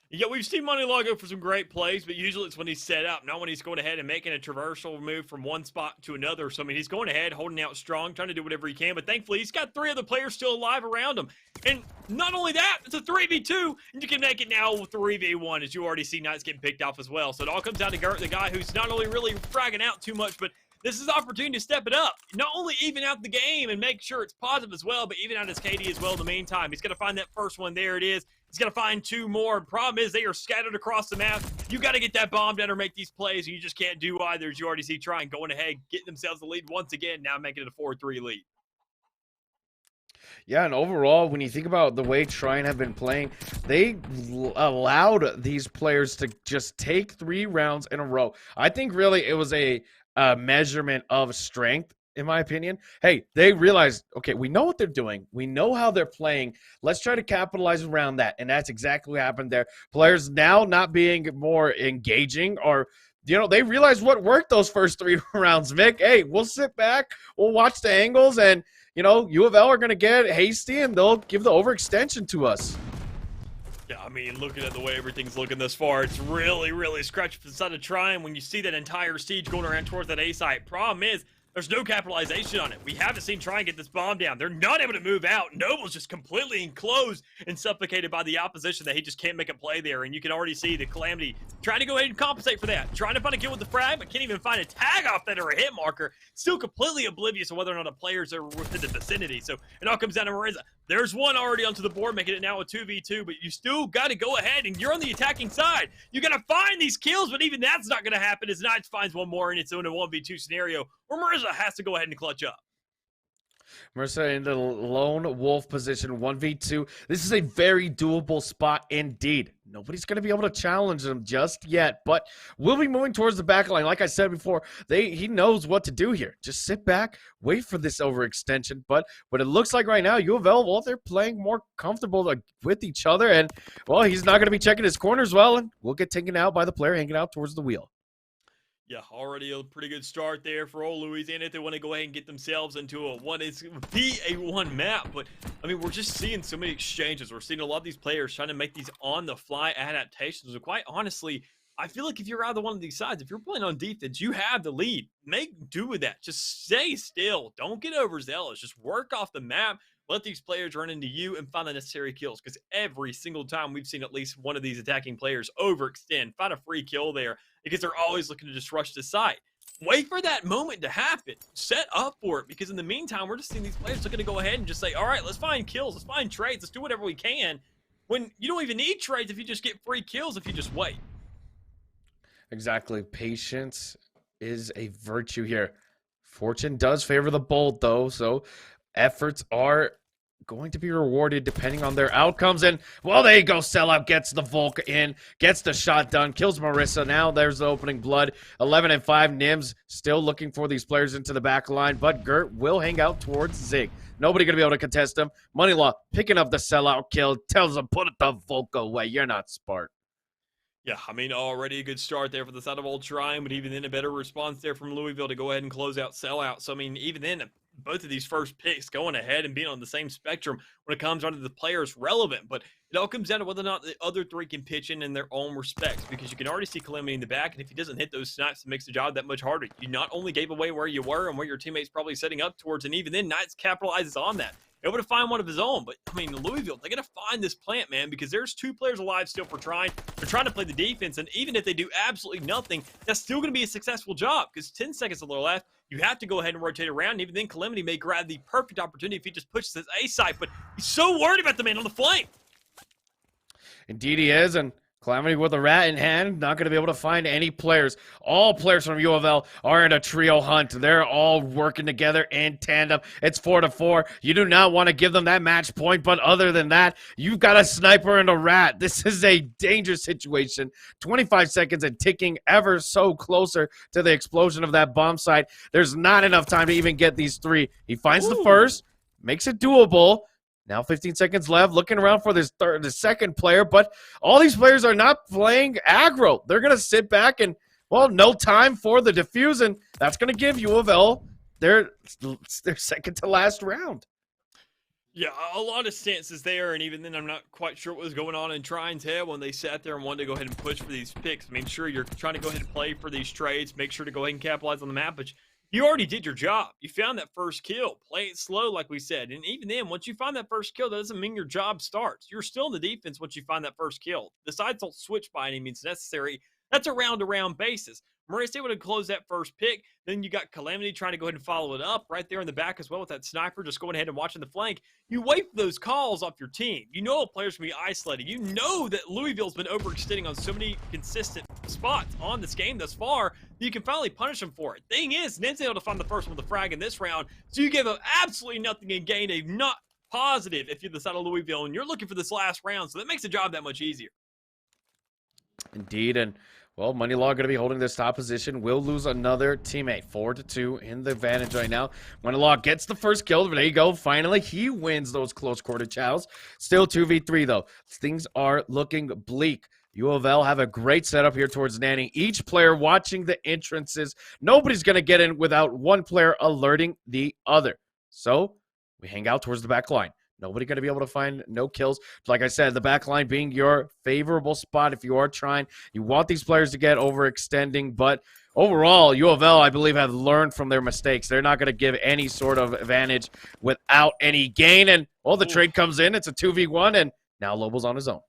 Yeah, we've seen Money Law go for some great plays, but usually it's when he's set up, not when he's going ahead and making a traversal move from one spot to another. So, I mean, he's going ahead, holding out strong, trying to do whatever he can, but thankfully he's got 3 other players still alive around him. And not only that, it's a 3v2, and you can make it now 3v1, as you already see Knights getting picked off as well. So it all comes down to Gert, the guy who's not only really fragging out too much, but this is opportunity to step it up. Not only even out the game and make sure it's positive as well, but even out his KD as well in the meantime. He's going to find that first one. There it is. He's going to find 2 more. Problem is, they are scattered across the map. You got to get that bomb down or make these plays, and you just can't do either, as you already see Trine going ahead, getting themselves the lead once again, now making it a 4-3 lead. Yeah, and overall, when you think about the way Trine have been playing, they allowed these players to just take 3 rounds in a row. I think really it was a measurement of strength, in my opinion. Hey, they realized, okay, we know what they're doing. We know how they're playing. Let's try to capitalize around that. And that's exactly what happened there. Players now not being more engaging, or, you know, they realized what worked those first 3 rounds, Vic. Hey, we'll sit back, we'll watch the angles, and, you know, U of L are going to get hasty, and they'll give the overextension to us. Yeah, I mean, looking at the way everything's looking thus far, it's really, really scratched the side of Trine when you see that entire siege going around towards that A site. Problem is, There's no capitalization on it. We haven't seen Trine get this bomb down. They're not able to move out. Noble's just completely enclosed and suffocated by the opposition that he just can't make a play there. And you can already see the Calamity trying to go ahead and compensate for that. Trying to find a kill with the frag, but can't even find a tag off that or a hit marker. Still completely oblivious of whether or not the players are within the vicinity. So it all comes down to Marissa. There's one already onto the board, making it now a 2v2, but you still got to go ahead and you're on the attacking side. You got to find these kills, but even that's not going to happen as Knights finds one more and it's in a 1v2 scenario where Marissa has to go ahead and clutch up. Marissa in the lone wolf position, 1v2. This is a very doable spot indeed. Nobody's going to be able to challenge him just yet, but we'll be moving towards the back line. Like I said before, he knows what to do here. Just sit back, wait for this overextension. But what it looks like right now, U of L, well, they're playing more comfortable with each other, and, well, he's not going to be checking his corners well, and we'll get taken out by the player hanging out towards the wheel. Yeah, already a pretty good start there for old Louisiana if they want to go ahead and get themselves into a one map. But, I mean, we're just seeing so many exchanges. We're seeing a lot of these players trying to make these on-the-fly adaptations. And quite honestly, I feel like if you're either one of these sides, if you're playing on defense, you have the lead. Make do with that. Just stay still. Don't get overzealous. Just work off the map. Let these players run into you and find the necessary kills, because every single time we've seen at least one of these attacking players overextend, find a free kill there, because they're always looking to just rush the site. Wait for that moment to happen. Set up for it, because in the meantime, we're just seeing these players looking to go ahead and just say, all right, let's find kills, let's find trades, let's do whatever we can, when you don't even need trades if you just get free kills if you just wait. Exactly. Patience is a virtue here. Fortune does favor the bold, though, so efforts are going to be rewarded depending on their outcomes. And, well, there you go. Sellout gets the Volk in, gets the shot done, kills Marissa. Now there's the opening blood. 11-5. Nims still looking for these players into the back line, but Gert will hang out towards Zig. Nobody going to be able to contest him. Money Law picking up the sellout kill, tells him, put the Volk away. You're not smart. Yeah, I mean, already a good start there for the side of Old Trine, but even then a better response there from Louisville to go ahead and close out sellout. So, I mean, even then, both of these first picks going ahead and being on the same spectrum when it comes down to the players relevant. But it all comes down to whether or not the other three can pitch in their own respects, because you can already see Calamity in the back, and if he doesn't hit those snipes, it makes the job that much harder. You not only gave away where you were and where your teammates probably setting up towards, and even then, Knights capitalizes on that. Able to find one of his own, but I mean, Louisville, they got to find this plant, man, because there's two players alive still for Trine. They're trying to play the defense, and even if they do absolutely nothing, that's still going to be a successful job, because 10 seconds a little left. You have to go ahead and rotate around, and even then, Calamity may grab the perfect opportunity if he just pushes his A site, but he's so worried about the man on the flank. Indeed he is, and Calamity with a rat in hand, not going to be able to find any players. All players from U of L are in a trio hunt. They're all working together in tandem. It's 4-4. You do not want to give them that match point, but other than that, you've got a sniper and a rat. This is a dangerous situation. 25 seconds and ticking ever so closer to the explosion of that bomb site. There's not enough time to even get these three. He finds the first, makes it doable. Now 15 seconds left, looking around for the second player, but all these players are not playing aggro. They're going to sit back and, well, no time for the defuse, and that's going to give U of L their second to last round. Yeah, a lot of stances there, and even then I'm not quite sure what was going on in Trine's head when they sat there and wanted to go ahead and push for these picks. I mean, sure, you're trying to go ahead and play for these trades, make sure to go ahead and capitalize on the map, but you already did your job. You found that first kill. Play it slow, like we said. And even then, once you find that first kill, that doesn't mean your job starts. You're still in the defense once you find that first kill. The sides don't switch by any means necessary. That's a round-to-round basis. Maurice able to close that first pick. Then you got Calamity trying to go ahead and follow it up right there in the back as well with that sniper just going ahead and watching the flank. You wait for those calls off your team. You know a player's going to be isolated. You know that Louisville's been overextending on so many consistent spots on this game thus far that you can finally punish them for it. Thing is, Nin's able to find the first one with the frag in this round, so you give up absolutely nothing and gain a not positive if you're the side of Louisville and you're looking for this last round, so that makes the job that much easier. Indeed, and well, Money Law going to be holding this top position. Will lose another teammate. 4-2 in the advantage right now. Money Law gets the first kill. There you go. Finally, he wins those close quarter chows. Still 2v3, though. Things are looking bleak. U of L have a great setup here towards Nanny. Each player watching the entrances. Nobody's going to get in without one player alerting the other. So we hang out towards the back line. Nobody going to be able to find no kills. Like I said, the back line being your favorable spot if you are trying. You want these players to get overextending, but, overall, U of L, I believe, have learned from their mistakes. They're not going to give any sort of advantage without any gain. And, well, the Oof. trade comes in. It's a 2v1, and now Lobel's on his own.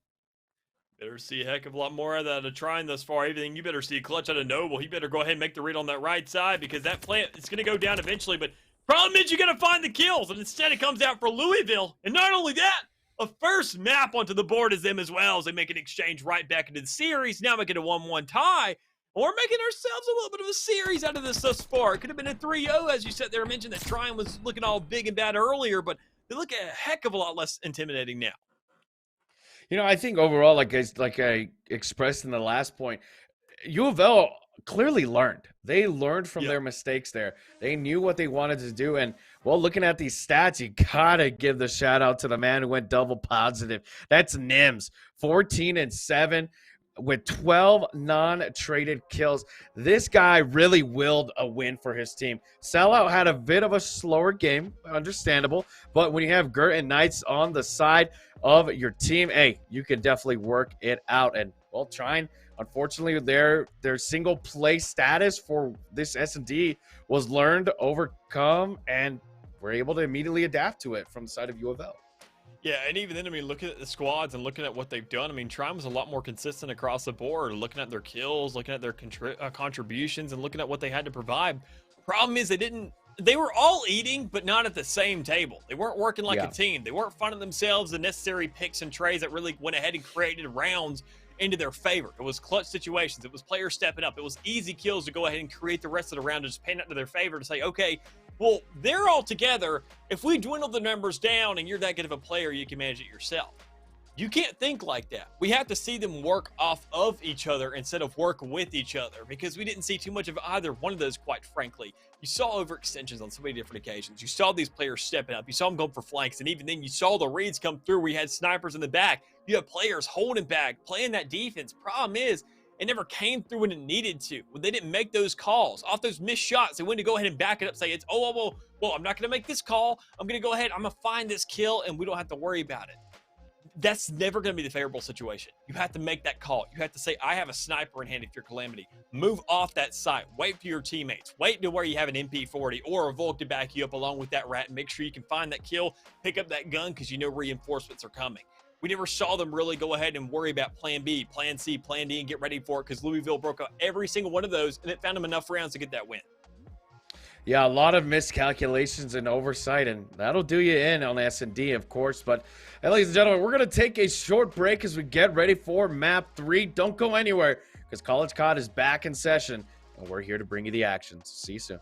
Better see a heck of a lot more of that of Trine thus far. Everything you better see clutch out of Noble. He better go ahead and make the read on that right side because that plant is going to go down eventually. But problem is you got to find the kills, and instead it comes out for Louisville. And not only that, a first map onto the board is them as well as they make an exchange right back into the series. Now making a 1-1 tie. Or making ourselves a little bit of a series out of this thus far. It could have been a 3-0, as you said there. Mentioned that Trine was looking all big and bad earlier, but they look a heck of a lot less intimidating now. I think overall, like I expressed in the last point, U of L clearly learned. They learned from their mistakes there. They knew what they wanted to do. And, well, looking at these stats, you got to give the shout out to the man who went double positive. That's Nims, 14-7 with 12 non-traded kills. This guy really willed a win for his team. Sellout had a bit of a slower game, understandable. But when you have Gert and Knights on the side of your team, hey, you can definitely work it out. And, well, Trine, unfortunately, their single play status for this S&D was learned, overcome, and we're able to immediately adapt to it from the side of U of L. Yeah, and even then, I mean, looking at the squads and looking at what they've done, I mean, Trine was a lot more consistent across the board, looking at their kills, looking at their contributions, and looking at what they had to provide. Problem is they were all eating, but not at the same table. They weren't working like a team. They weren't finding themselves the necessary picks and trays that really went ahead and created rounds into their favor. It was clutch situations. It was players stepping up. It was easy kills to go ahead and create the rest of the round to just pan out to their favor to say, okay, well, they're all together. If we dwindle the numbers down and you're that good of a player, you can manage it yourself. You can't think like that. We have to see them work off of each other instead of work with each other because we didn't see too much of either one of those, quite frankly. You saw overextensions on so many different occasions. You saw these players stepping up. You saw them going for flanks. And even then, you saw the reads come through where you had snipers in the back. You have players holding back, playing that defense. Problem is, it never came through when it needed to. When they didn't make those calls off those missed shots, they went to go ahead and back it up, say it's well, I'm not going to make this call. I'm going to go ahead. I'm going to find this kill, and we don't have to worry about it. That's never going to be the favorable situation. You have to make that call. You have to say, I have a sniper in hand if you're Calamity. Move off that site. Wait for your teammates. Wait to where you have an MP40 or a Volk to back you up along with that rat and make sure you can find that kill, pick up that gun because you know reinforcements are coming. We never saw them really go ahead and worry about plan B, plan C, plan D, and get ready for it because Louisville broke out every single one of those, and it found them enough rounds to get that win. Yeah, a lot of miscalculations and oversight, and that'll do you in on S&D, of course. But, hey, ladies and gentlemen, we're going to take a short break as we get ready for Map 3. Don't go anywhere because College COD is back in session, and we're here to bring you the action. See you soon.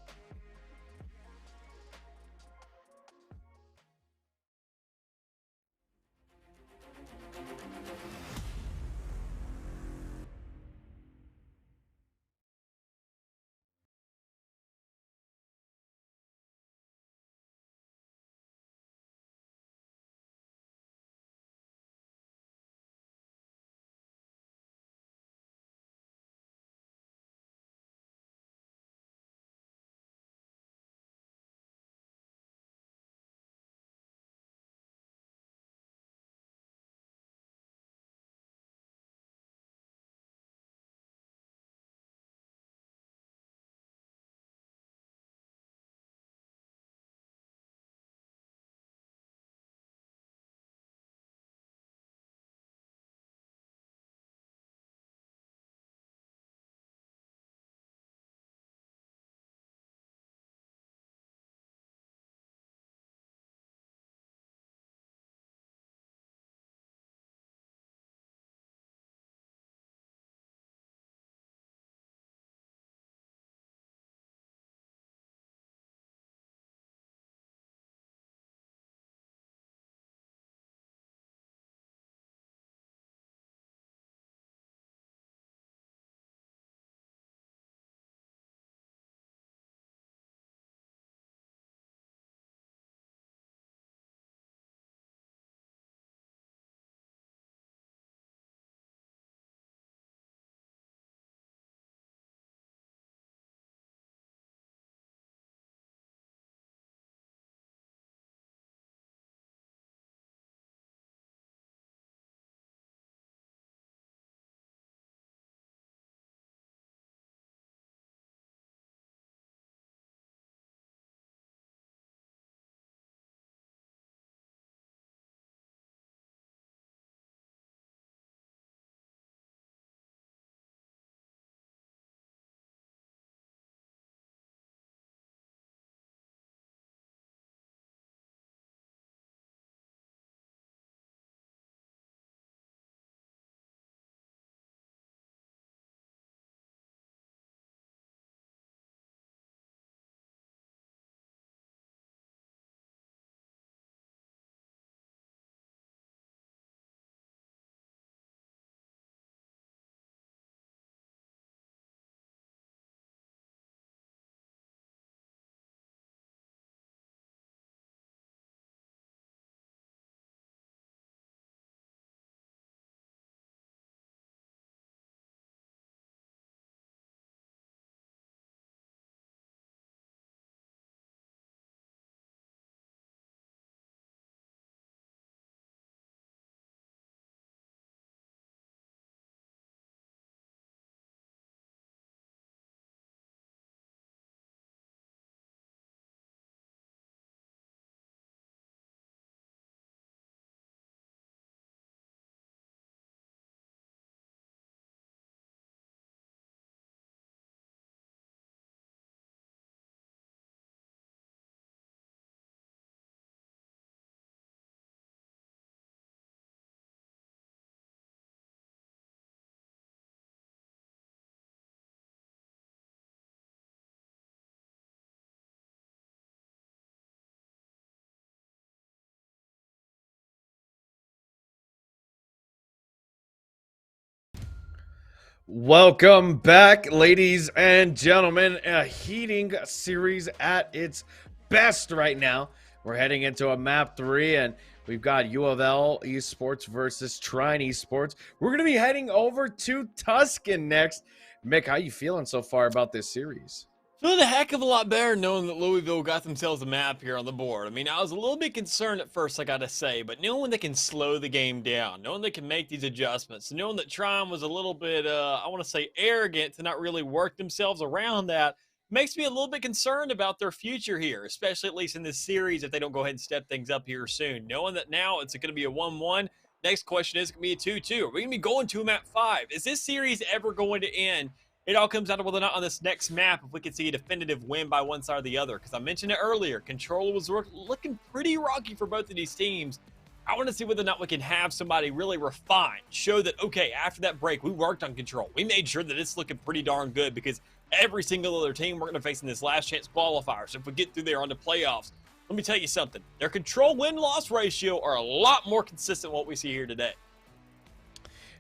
Welcome back, ladies and gentlemen. A heating series at its best right now. We're heading into a map 3, and we've got U of L Esports versus Trine Esports. We're going to be heading over to Tuscan next. Mick, how you feeling so far about this series? Feeling a heck of a lot better knowing that Louisville got themselves a map here on the board. I mean, I was a little bit concerned at first, I gotta say, but knowing they can slow the game down, knowing they can make these adjustments, knowing that Trine was a little bit, I want to say arrogant to not really work themselves around that, makes me a little bit concerned about their future here, especially at least in this series if they don't go ahead and step things up here soon. Knowing that now it's going to be a 1-1. Next question is going to be a 2-2. Are we going to be going to a map 5? Is this series ever going to end? It all comes down to whether or not on this next map, if we can see a definitive win by one side or the other. Because I mentioned it earlier, control was looking pretty rocky for both of these teams. I want to see whether or not we can have somebody really refined, show that, okay, after that break, we worked on control. We made sure that it's looking pretty darn good because every single other team we're going to face in this last chance qualifier. So if we get through there on the playoffs, let me tell you something. Their control win-loss ratio are a lot more consistent with what we see here today.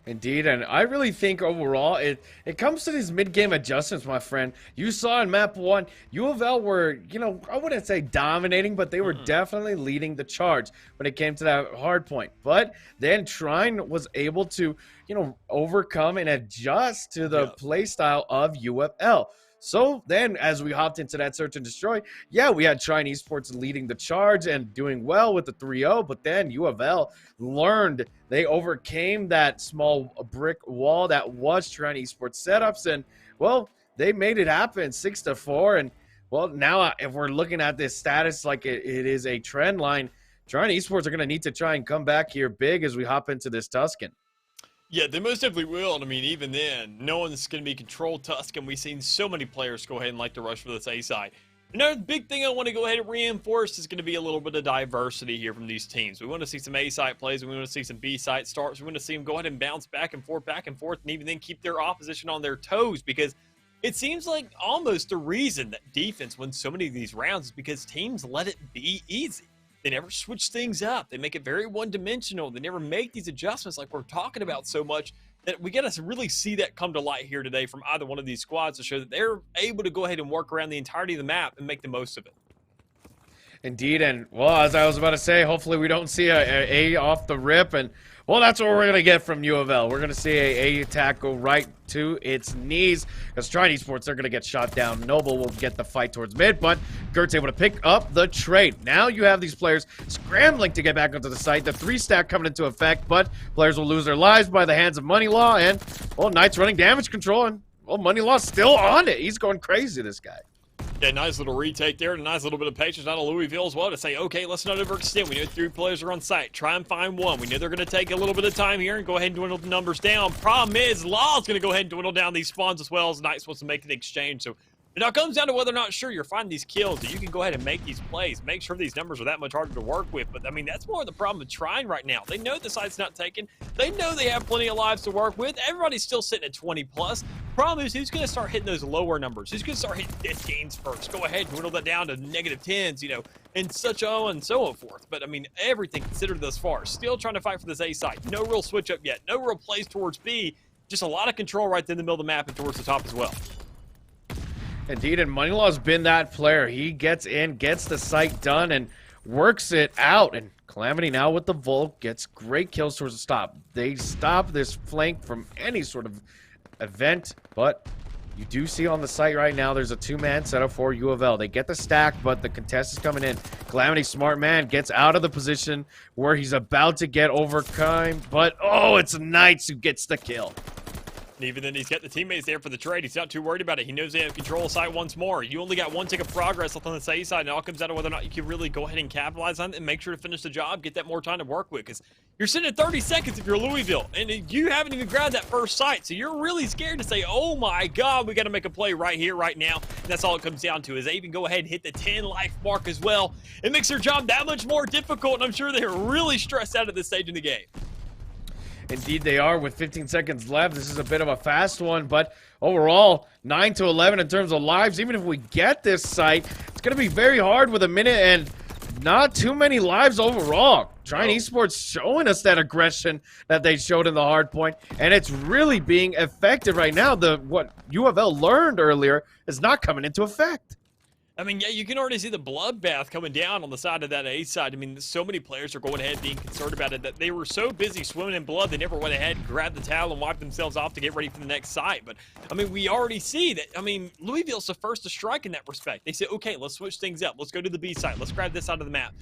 Indeed, and I really think overall it comes to these mid-game adjustments, my friend. You saw in map 1, U of L were, I wouldn't say dominating, but they were definitely leading the charge when it came to that hard point. But then Trine was able to, overcome and adjust to the play style of U of L. So then, as we hopped into that search and destroy, yeah, we had Trine Esports leading the charge and doing well with the 3-0, but then U of L learned, they overcame that small brick wall that was Trine Esports setups, and, well, they made it happen, 6-4, and, well, now if we're looking at this status like it is a trend line, Trine Esports are going to need to try and come back here big as we hop into this Tuscan. Yeah, they most definitely will. And I mean, even then, knowing it's going to be controlled Tuscan, we've seen so many players go ahead and like to rush for this A side. Another big thing I want to go ahead and reinforce is going to be a little bit of diversity here from these teams. We want to see some A side plays. We want to see some B side starts. We want to see them go ahead and bounce back and forth, and even then keep their opposition on their toes, because it seems like almost the reason that defense wins so many of these rounds is because teams let it be easy. They never switch things up. They make it very one-dimensional. They never make these adjustments like we're talking about so much, that we got to really see that come to light here today from either one of these squads to show that they're able to go ahead and work around the entirety of the map and make the most of it. Indeed, and, well, as I was about to say, hopefully we don't see a off the rip, and, well, that's what we're going to get from U of L. We're going to see a attack go right to its knees, because Trine Esports, they're going to get shot down. Noble will get the fight towards mid, but Gert's able to pick up the trade. Now you have these players scrambling to get back onto the site. The 3-stack coming into effect, but players will lose their lives by the hands of Money Law, and, well, Knight's running damage control, and, well, Money Law's still on it. He's going crazy, this guy. Yeah, nice little retake there, and a nice little bit of patience out of Louisville as well to say, okay, let's not overextend. We know 3 players are on site. Try and find one. We know they're going to take a little bit of time here and go ahead and dwindle the numbers down. Problem is, Law's going to go ahead and dwindle down these spawns as well as Knight's supposed to make an exchange. So it now comes down to whether or not, sure, you're finding these kills, that you can go ahead and make these plays, make sure these numbers are that much harder to work with. But, I mean, that's more of the problem with Trine right now. They know the site's not taken. They know they have plenty of lives to work with. Everybody's still sitting at 20+. Problem is, who's going to start hitting those lower numbers? Who's going to start hitting 15s first? Go ahead and dwindle that down to -10s, and such on and so forth. But, I mean, everything considered thus far. Still trying to fight for this A side. No real switch up yet. No real plays towards B. Just a lot of control right there in the middle of the map and towards the top as well. Indeed, and Moneylaw's been that player. He gets in, gets the site done, and works it out. And Calamity now with the Volk gets great kills towards the stop. They stop this flank from any sort of event, but you do see on the site right now there's a 2-man setup for U of L. They get the stack, but the contest is coming in. Calamity, smart man, gets out of the position where he's about to get overcome, but, oh, it's Knights who gets the kill. And even then, he's got the teammates there for the trade. He's not too worried about it. He knows they have control of site once more. You only got 1 tick of progress left on the safe side, and it all comes down to whether or not you can really go ahead and capitalize on it and make sure to finish the job, get that more time to work with. Because you're sitting at 30 seconds if you're Louisville, and you haven't even grabbed that first site. So you're really scared to say, oh my God, we got to make a play right here, right now. And that's all it comes down to, is they even go ahead and hit the 10 life mark as well. It makes their job that much more difficult, and I'm sure they're really stressed out at this stage in the game. Indeed they are, with 15 seconds left. This is a bit of a fast one, but overall, 9-11 in terms of lives. Even if we get this site, it's going to be very hard with a minute and not too many lives overall. Trine Esports showing us that aggression that they showed in the hard point, and it's really being effective right now. What U of L learned earlier is not coming into effect. I mean, yeah, you can already see the bloodbath coming down on the side of that A side. I mean, so many players are going ahead being concerned about it that they were so busy swimming in blood, they never went ahead and grabbed the towel and wiped themselves off to get ready for the next site. But, I mean, we already see that, I mean, Louisville's the first to strike in that respect. They said, okay, let's switch things up. Let's go to the B side. Let's grab this side of the map.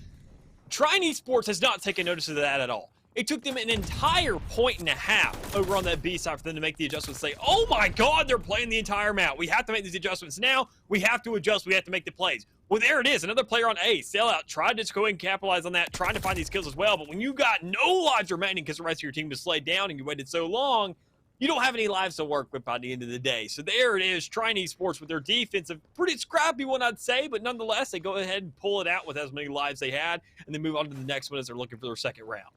Trine Esports has not taken notice of that at all. It took them an entire point and a half over on that B side for them to make the adjustments. Say, oh my God, they're playing the entire map. We have to make these adjustments now. We have to adjust. We have to make the plays. Well, there it is. Another player on A. Sellout tried to just go ahead and capitalize on that, trying to find these kills as well. But when you got no lives remaining because the rest of your team was slayed down and you waited so long, you don't have any lives to work with by the end of the day. So there it is. Trine Esports with their defense, a pretty scrappy one, I'd say. But nonetheless, they go ahead and pull it out with as many lives they had and then move on to the next one as they're looking for their second round.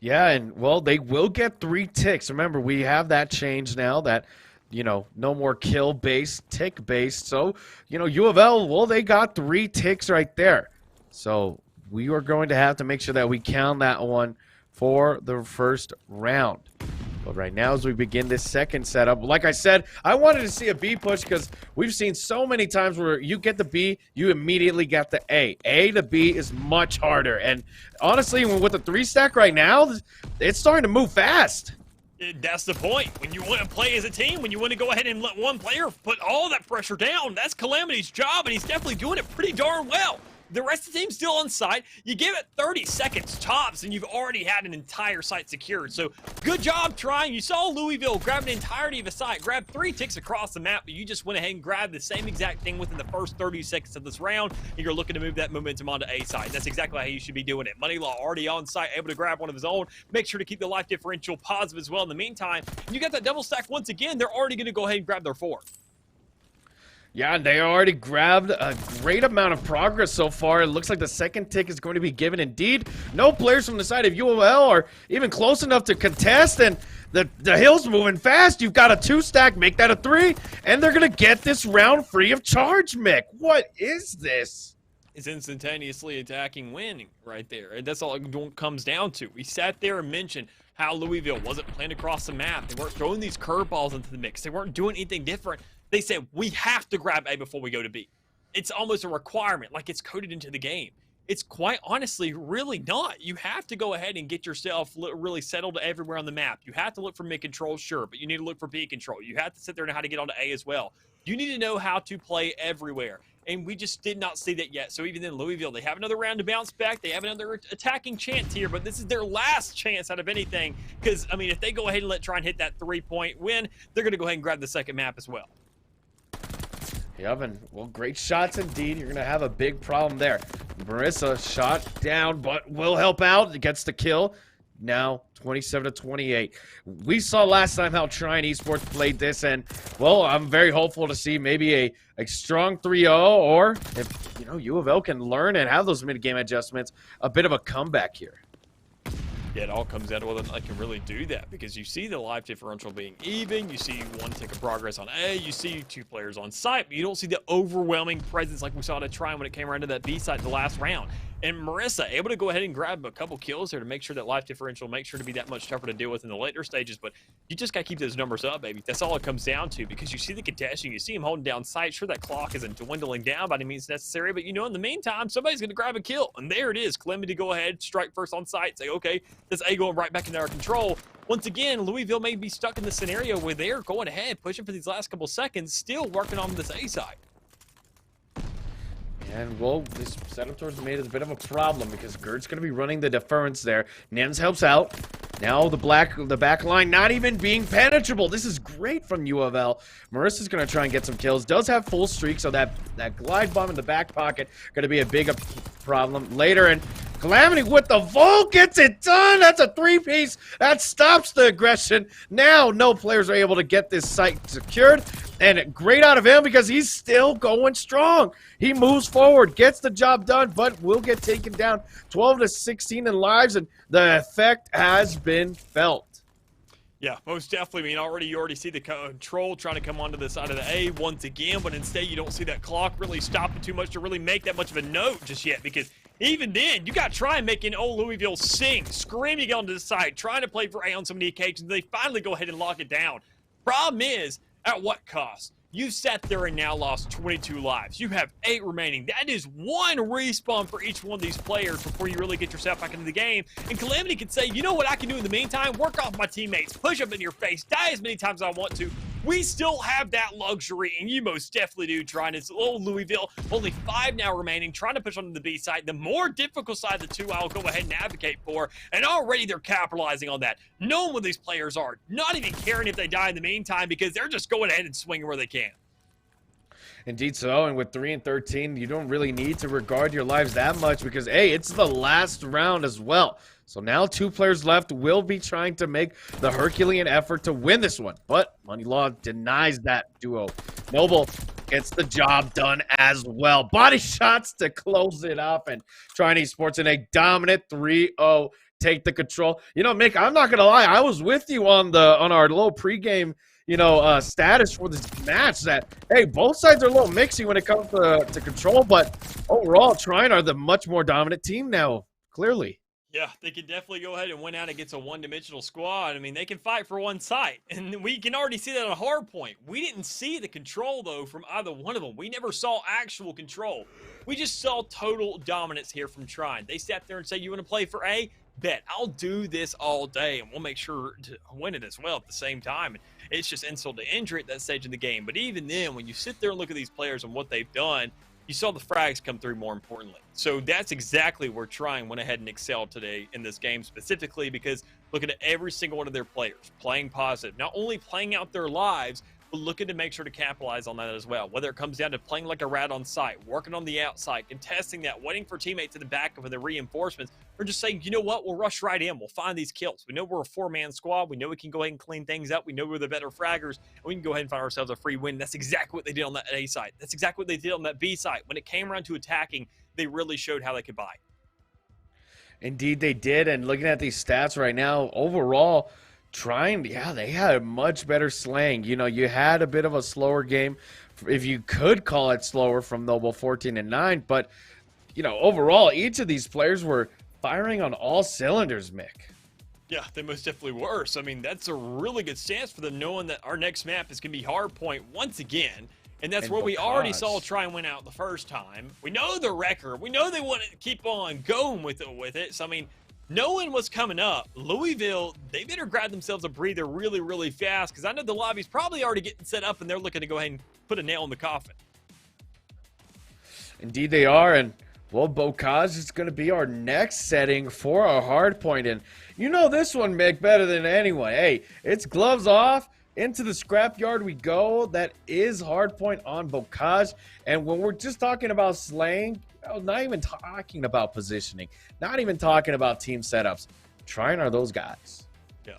Yeah, and, well, they will get 3 ticks. Remember, we have that change now that, you know, no more kill-based, tick-based. So, you know, U of L, well, they got 3 ticks right there. So we are going to have to make sure that we count that one for the first round. But right now, as we begin this second setup, like I said, I wanted to see a B push because we've seen so many times where you get the B, you immediately get the A. A to B is much harder. And honestly, with the 3 stack right now, it's starting to move fast. That's the point. When you want to play as a team, when you want to go ahead and let one player put all that pressure down, that's Calamity's job, and he's definitely doing it pretty darn well. The rest of the team's still on site. You give it 30 seconds tops, and you've already had an entire site secured. So good job trying. You saw Louisville grab the entirety of a site, grab 3 ticks across the map, but you just went ahead and grabbed the same exact thing within the first 30 seconds of this round, and you're looking to move that momentum onto A site. That's exactly how you should be doing it. Moneylaw already on site, able to grab one of his own. Make sure to keep the life differential positive as well in the meantime. And you got that double stack once again. They're already going to go ahead and grab their 4. Yeah, and they already grabbed a great amount of progress so far. It looks like the second tick is going to be given. Indeed, no players from the side of U of L are even close enough to contest, and the hill's moving fast. You've got a 2 stack, make that a 3, and they're going to get this round free of charge, Mick. What is this? It's instantaneously attacking winning right there. And that's all it comes down to. We sat there and mentioned how Louisville wasn't playing across the map. They weren't throwing these curveballs into the mix. They weren't doing anything different. They said, we have to grab A before we go to B. It's almost a requirement, like it's coded into the game. It's quite honestly really not. You have to go ahead and get yourself really settled everywhere on the map. You have to look for mid control, sure, but you need to look for B control. You have to sit there and know how to get onto A as well. You need to know how to play everywhere. And we just did not see that yet. So even then, Louisville, they have another round to bounce back. They have another attacking chance here, but this is their last chance out of anything. Because, I mean, if they go ahead and let Trine hit that 3-point win, they're going to go ahead and grab the second map as well. Yep, and, well, great shots indeed. You're going to have a big problem there. Marissa shot down, but will help out. Gets the kill. Now 27-28. We saw last time how Trine Esports played this, and, well, I'm very hopeful to see maybe a strong 3-0, or if, you know, U of L can learn and have those mid-game adjustments, a bit of a comeback here. Yeah, it all comes down to whether I can really do that, because you see the life differential being even, you see 1 tick of progress on A, you see 2 players on site, but you don't see the overwhelming presence like we saw to Trine when it came around to that B side the last round. And Marissa able to go ahead and grab a couple kills there to make sure that life differential makes sure to be that much tougher to deal with in the later stages. But you just got to keep those numbers up, baby. That's all it comes down to, because you see the contesting, you see him holding down sight. Sure, that clock isn't dwindling down by any means necessary, but you know, in the meantime, somebody's going to grab a kill. And there it is. Calamity go ahead, strike first on sight, say, okay, this A going right back into our control. Once again, Louisville may be stuck in the scenario where they're going ahead, pushing for these last couple seconds, still working on this A side. And, well, this setup towards the mid is a bit of a problem because Gert's going to be running the deference there. Nens helps out. Now the back line not even being penetrable. This is great from U of L. Marissa's going to try and get some kills. Does have full streak, so that glide bomb in the back pocket going to be a big problem later. And Calamity with the vault gets it done. That's a 3-piece. That stops the aggression. Now no players are able to get this site secured. And great out of him because he's still going strong. He moves forward, gets the job done, but will get taken down 12-16 in lives, and the effect has been felt. Yeah, most definitely. I mean, you already see the control trying to come onto the side of the A once again, but instead you don't see that clock really stopping too much to really make that much of a note just yet, because even then, you got Trine making old Louisville sing, screaming onto the side, trying to play for A on so many occasions. They finally go ahead and lock it down. Problem is, at what cost? You sat there and now lost 22 lives. You have 8 remaining. That is 1 respawn for each one of these players before you really get yourself back into the game. And Calamity can say, you know what I can do in the meantime? Work off my teammates, push up in your face, die as many times as I want to. We still have that luxury, and you most definitely do, Trine. It's old Louisville, only 5 now remaining, trying to push onto the B side. The more difficult side of the 2 I'll go ahead and advocate for, and already they're capitalizing on that. Knowing what these players are, not even caring if they die in the meantime, because they're just going ahead and swinging where they can. Indeed so, and with 3 and 13, you don't really need to regard your lives that much because, hey, it's the last round as well. So now 2 players left will be trying to make the Herculean effort to win this one. But Money Law denies that duo. Noble gets the job done as well. Body shots to close it off, and Trine Sports in a dominant 3-0 take the control. You know, Mick, I'm not going to lie. I was with you on our little pregame status for this match that, hey, both sides are a little mixy when it comes to control, but overall, Trine are the much more dominant team now, clearly. Yeah, they can definitely go ahead and win out against a one-dimensional squad. I mean, they can fight for one site, and we can already see that on Hardpoint. We didn't see the control, though, from either one of them. We never saw actual control. We just saw total dominance here from Trine. They sat there and said, you want to play for A? Bet. I'll do this all day, and we'll make sure to win it as well at the same time. And it's just insult to injury at that stage of the game. But even then, when you sit there and look at these players and what they've done, you saw the frags come through more importantly. So that's exactly where Trine went ahead and excelled today in this game specifically, because looking at every single one of their players, playing positive, not only playing out their lives, but looking to make sure to capitalize on that as well. Whether it comes down to playing like a rat on site, working on the outside, contesting that, waiting for teammates in the back of the reinforcements, or just saying, you know what, we'll rush right in. We'll find these kills. We know we're a 4-man squad. We know we can go ahead and clean things up. We know we're the better fraggers, and we can go ahead and find ourselves a free win. That's exactly what they did on that A side. That's exactly what they did on that B side. When it came around to attacking, they really showed how they could buy. Indeed, they did. And looking at these stats right now, overall, Trine, yeah, they had a much better slang. You know, you had a bit of a slower game, if you could call it slower, from Noble 14 and 9. But, you know, overall, each of these players were firing on all cylinders, Mick. Yeah, they most definitely were. So, I mean, that's a really good stance for them, knowing that our next map is going to be Hardpoint once again. And that's where we already saw Trine win out the first time. We know the record. We know they want to keep on going with it. So, I mean, knowing what's coming up, Louisville, they better grab themselves a breather really, really fast, because I know the lobby's probably already getting set up and they're looking to go ahead and put a nail in the coffin. Indeed they are, and well, Bocage is going to be our next setting for our hardpoint, and you know this one, Mick, better than anyone. Hey, it's gloves off, into the scrapyard we go. That is hardpoint on Bocage, and when we're just talking about slaying, not even talking about positioning, not even talking about team setups, Trine are those guys. Yeah.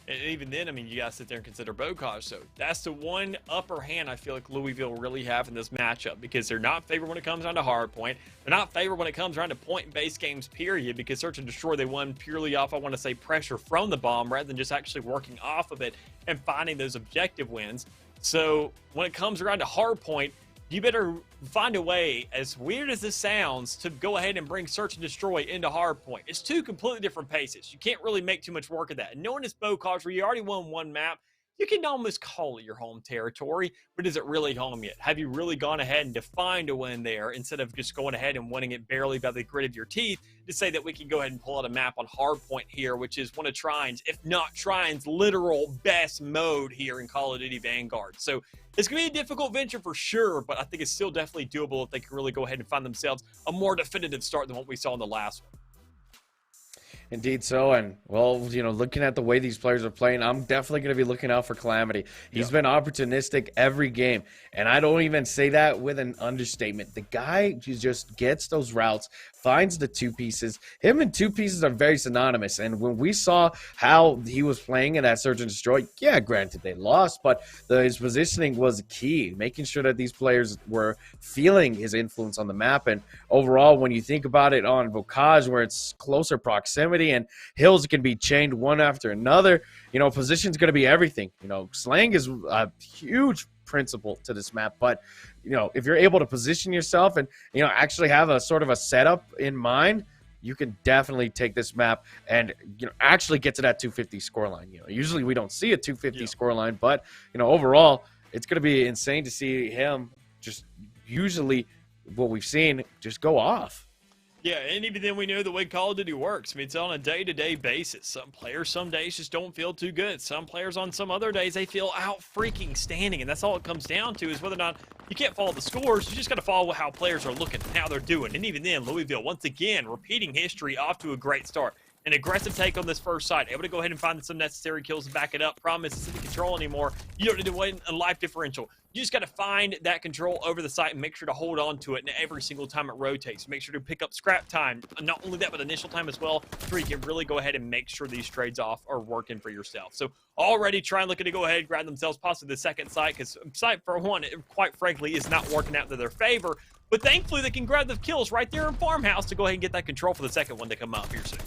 And even then, I mean, you got to sit there and consider Bocage. So that's the one upper hand I feel like Louisville really have in this matchup, because they're not favored when it comes down to hardpoint. They're not favored when it comes around to point-based games, period, because Search and Destroy, they won purely off, I want to say, pressure from the bomb rather than just actually working off of it and finding those objective wins. So when it comes around to hardpoint, you better find a way, as weird as this sounds, to go ahead and bring Search and Destroy into Hardpoint. It's 2 completely different paces. You can't really make too much work of that. And knowing it's Bocage, where you already won one map, you can almost call it your home territory, but is it really home yet? Have you really gone ahead and defined a win there, instead of just going ahead and winning it barely by the grit of your teeth, to say that we can go ahead and pull out a map on Hardpoint here, which is one of Trine's, if not Trine's, literal best mode here in Call of Duty Vanguard. So it's going to be a difficult venture for sure, but I think it's still definitely doable if they can really go ahead and find themselves a more definitive start than what we saw in the last one. Indeed so, and well, you know, looking at the way these players are playing, I'm definitely going to be looking out for Calamity. He's been opportunistic every game, and I don't even say that with an understatement. The guy just gets those routes, finds the 2 pieces. Him and 2 pieces are very synonymous, and when we saw how he was playing in that Search and Destroy, yeah, granted they lost, but his positioning was key, making sure that these players were feeling his influence on the map. And overall, when you think about it on Bocage, where it's closer proximity, Calamity and Hills can be chained one after another. You know, position's going to be everything. You know, slang is a huge principle to this map, but you know, if you're able to position yourself and, you know, actually have a sort of a setup in mind, you can definitely take this map and, you know, actually get to that 250 scoreline. You know, usually we don't see a 250 scoreline, but, you know, overall, it's going to be insane to see him just usually what we've seen just go off. Yeah, and even then we know the way Call of Duty works. I mean, it's on a day-to-day basis. Some players some days just don't feel too good. Some players on some other days, they feel out freaking standing. And that's all it comes down to is whether or not you can't follow the scores. You just got to follow how players are looking and how they're doing. And even then, Louisville, once again, repeating history, off to a great start. An aggressive take on this first side. Able to go ahead and find some necessary kills to back it up. Problem is, it's in control anymore. You don't need to win a life differential. You just got to find that control over the site and make sure to hold on to it and every single time it rotates. Make sure to pick up scrap time. Not only that, but initial time as well, where you can really go ahead and make sure these trades off are working for yourself. So already trying looking to go ahead and grab themselves possibly the second site, because site, for one, quite frankly, is not working out to their favor. But thankfully, they can grab the kills right there in Farmhouse to go ahead and get that control for the second one to come up here soon.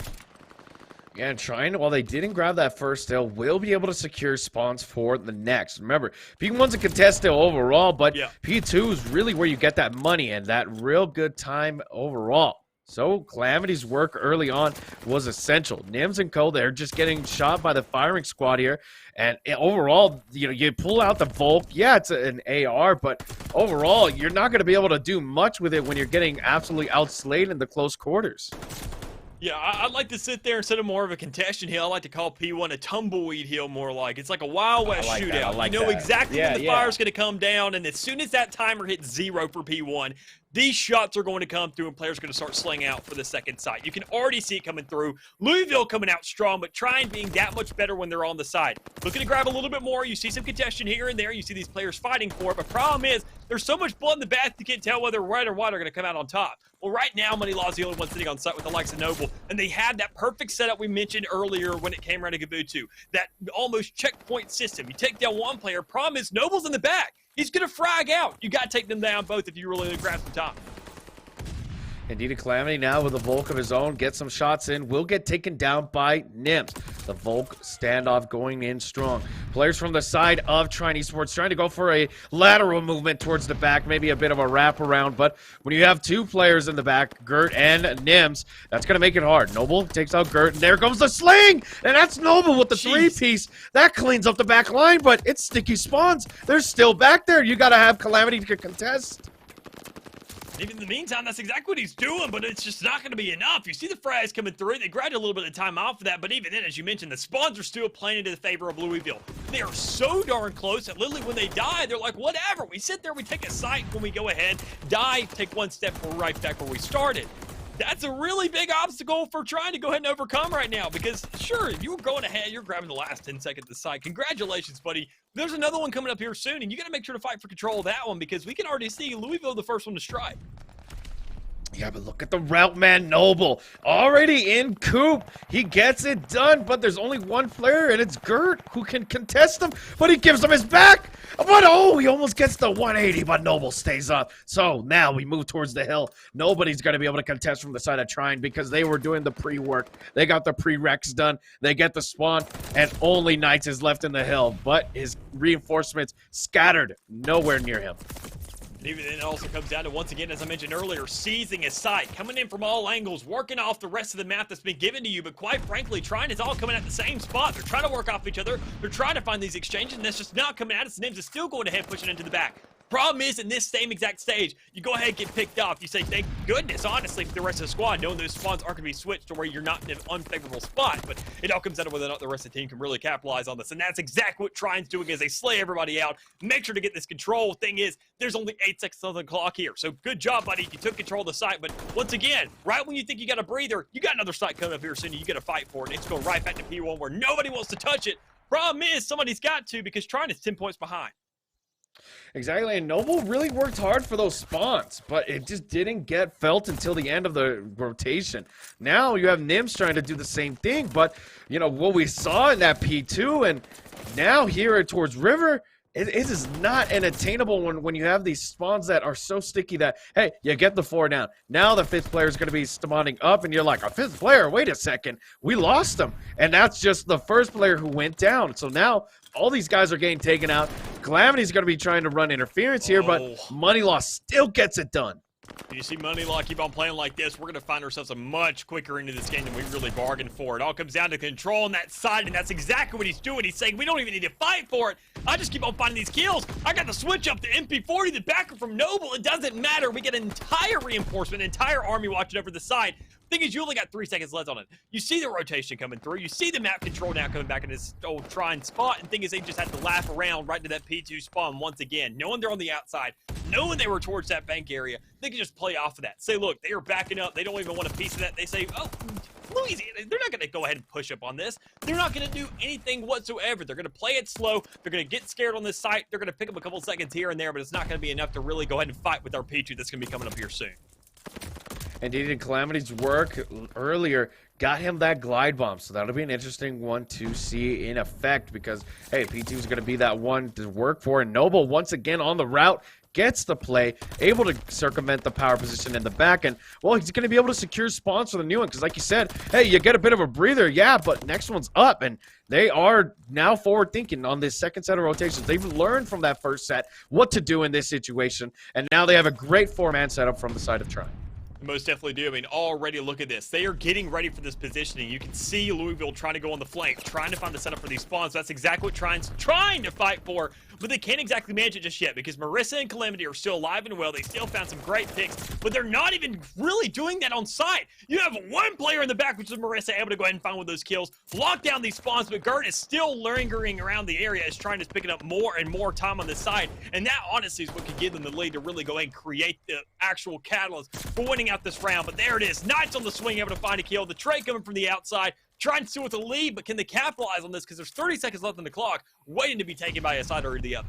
Yeah, and Trine, while they didn't grab that first still, will be able to secure spawns for the next. Remember, P1's a contest still overall, but P2 is really where you get that money and that real good time overall. So Calamity's work early on was essential. Nims and Co, they're just getting shot by the firing squad here. And overall, you know, you pull out the Volk. Yeah, it's an AR, but overall, you're not going to be able to do much with it when you're getting absolutely outslayed in the close quarters. Yeah, I'd like to sit there instead of more of a contention hill. I like to call P1 a tumbleweed hill more like. It's like a Wild West shootout. You know exactly when the fire's going to come down, and as soon as that timer hits 0 for P1, these shots are going to come through and players are going to start slaying out for the second side. You can already see it coming through. Louisville coming out strong, but Trine being that much better when they're on the side. Looking to grab a little bit more. You see some contention here and there. You see these players fighting for it, but problem is there's so much blood in the bath you can't tell whether red or white are going to come out on top. Well, right now, Money Law's the only one sitting on site with the likes of Noble, and they had that perfect setup we mentioned earlier when it came around to Gabutu. That almost checkpoint system. You take down one player. Problem is Noble's in the back. He's going to frag out. You got to take them down both if you really grab some time. Indeed, a Calamity now with a Volk of his own. Get some shots in. Will get taken down by Nims. The Volk standoff going in strong. Players from the side of Trine Esports trying to go for a lateral movement towards the back. Maybe a bit of a wraparound. But when you have two players in the back, Gert and Nims, that's going to make it hard. Noble takes out Gert. And there comes the sling. And that's Noble with the three-piece. That cleans up the back line. But it's sticky spawns. They're still back there. You got to have Calamity to contest. Even in the meantime, that's exactly what he's doing, but it's just not going to be enough. You see the frags coming through. They grabbed a little bit of time off of that, but even then, as you mentioned, the spawns are still playing into the favor of Louisville. They are so darn close that literally when they die, they're like, whatever. We sit there, we take a site when we go ahead, die, take one step, we're right back where we started. That's a really big obstacle for trying to go ahead and overcome right now because, sure, if you were going ahead, you're grabbing the last 10 seconds of the site. Congratulations, buddy. There's another one coming up here soon, and you got to make sure to fight for control of that one because we can already see Louisville the first one to strike. Yeah, but look at the route man, Noble. Already in Coop. He gets it done, but there's only one player, and it's Gert who can contest him, but he gives him his back. But, oh, he almost gets the 180, but Noble stays up. So now we move towards the hill. Nobody's going to be able to contest from the side of Trine because they were doing the pre-work. They got the prereqs done. They get the spawn, and only Knights is left in the hill, but his reinforcements scattered nowhere near him. And even then, it also comes down to, once again, as I mentioned earlier, seizing a site, coming in from all angles, working off the rest of the map that's been given to you. But quite frankly, Trine is all coming at the same spot. They're trying to work off each other. They're trying to find these exchanges, and that's just not coming at us. Nims is still going ahead, pushing into the back. Problem is, in this same exact stage, you go ahead and get picked off. You say, thank goodness, honestly, for the rest of the squad, knowing those spawns aren't going to be switched to where you're not in an unfavorable spot. But it all comes down to whether or not the rest of the team can really capitalize on this. And that's exactly what Trine's doing as they slay everybody out. Make sure to get this control. Thing is, there's only 8 seconds on the clock here. So good job, buddy. You took control of the site. But once again, right when you think you got a breather, you got another site coming up here soon. You got to fight for it. It's going right back to P1 where nobody wants to touch it. Problem is, somebody's got to because Trine is 10 points behind. Exactly, and Noble really worked hard for those spawns, but it just didn't get felt until the end of the rotation. Now you have Nims trying to do the same thing, but, you know, what we saw in that P2, and now here towards River, It is not an attainable one when you have these spawns that are so sticky that, hey, you get the 4 down. Now the 5th player is going to be spawning up, and you're like, a 5th player? Wait a second. We lost him. And that's just the 1st player who went down. So now all these guys are getting taken out. Calamity's going to be trying to run interference here, but Money Loss still gets it done. You see Money Law keep on playing like this, we're going to find ourselves a much quicker into this game than we really bargained for. It all comes down to control on that side, and that's exactly what he's doing. He's saying, we don't even need to fight for it. I just keep on finding these kills. I got the switch up to MP40, the backer from Noble. It doesn't matter. We get an entire reinforcement, an entire army watching over the side. Thing is, you only got 3 seconds left on it. You see the rotation coming through. You see the map control now coming back in this old Trine spot. And thing is, they just had to laugh around right to that P2 spawn once again. Knowing they're on the outside, knowing they were towards that bank area, they can just play off of that. Say, look, they are backing up. They don't even want a piece of that. They say, oh, Louisiana, they're not going to go ahead and push up on this. They're not going to do anything whatsoever. They're going to play it slow. They're going to get scared on this site. They're going to pick up a couple seconds here and there, but it's not going to be enough to really go ahead and fight with our P2 that's going to be coming up here soon. Indeed, Calamity's work earlier got him that glide bomb, so that'll be an interesting one to see in effect because, hey, P2 is going to be that one to work for, and Noble once again on the route gets the play, able to circumvent the power position in the back, and, well, he's going to be able to secure spawns for the new one because, like you said, hey, you get a bit of a breather, yeah, but next one's up, and they are now forward-thinking on this second set of rotations. They've learned from that first set what to do in this situation, and now they have a great 4-man setup from the side of Trine. Most definitely do. I mean, already look at this. They are getting ready for this positioning. You can see Louisville trying to go on the flank, trying to find the setup for these spawns. That's exactly what Trine's trying to fight for, but they can't exactly manage it just yet because Marissa and Calamity are still alive and well. They still found some great picks, but they're not even really doing that on site. You have one player in the back, which is Marissa, able to go ahead and find one of those kills, lock down these spawns, but Gert is still lingering around the area as Trine is picking up more and more time on this side, and that honestly is what could give them the lead to really go ahead and create the actual catalyst for winning out this round. But there it is. Knights on the swing, able to find a kill. The trade coming from the outside, trying to steal with a lead, but can they capitalize on this? Because there's 30 seconds left on the clock, waiting to be taken by a side or the other.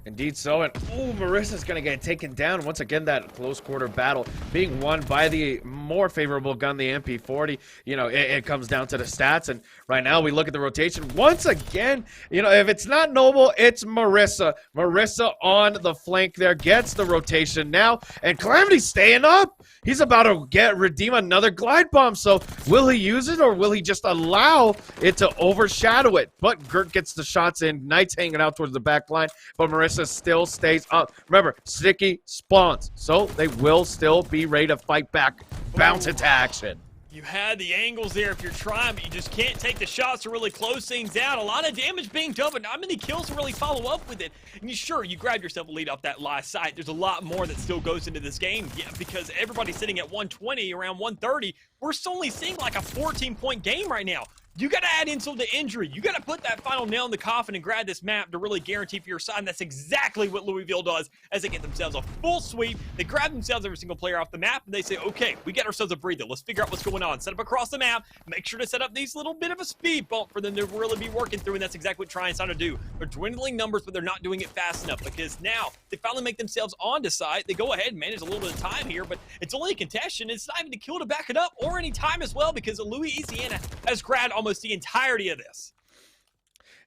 Indeed so, and Marissa's going to get taken down. Once again, that close quarter battle being won by the more favorable gun, the MP40. You know, it comes down to the stats, and right now we look at the rotation. Once again, you know, if it's not Noble, it's Marissa. Marissa on the flank there gets the rotation now, and Calamity's staying up. He's about to redeem another glide bomb, so will he use it, or will he just allow it to overshadow it? But Gert gets the shots in. Knight's hanging out towards the back line, but Marissa still stays up. Remember, sticky spawns, so they will still be ready to fight back. Bounce into action. You had the angles there if you're trying, but you just can't take the shots to really close things out. A lot of damage being done, but not many kills to really follow up with it. And you grab yourself a lead off that last site. There's a lot more that still goes into this game, yeah, because everybody's sitting at 120, around 130. We're still only seeing like a 14-point game right now. You got to add insult to injury. You got to put that final nail in the coffin and grab this map to really guarantee for your side. And that's exactly what Louisville does as they get themselves a full sweep. They grab themselves every single player off the map, and they say, okay, we get ourselves a breather. Let's figure out what's going on. Set up across the map. Make sure to set up these little bit of a speed bump for them to really be working through, and that's exactly what Trine's trying to do. They're dwindling numbers, but they're not doing it fast enough because now they finally make themselves onto site. They go ahead and manage a little bit of time here, but it's only a contestation. It's not even a kill to back it up or any time as well because Louisiana has grabbed almost the entirety of this.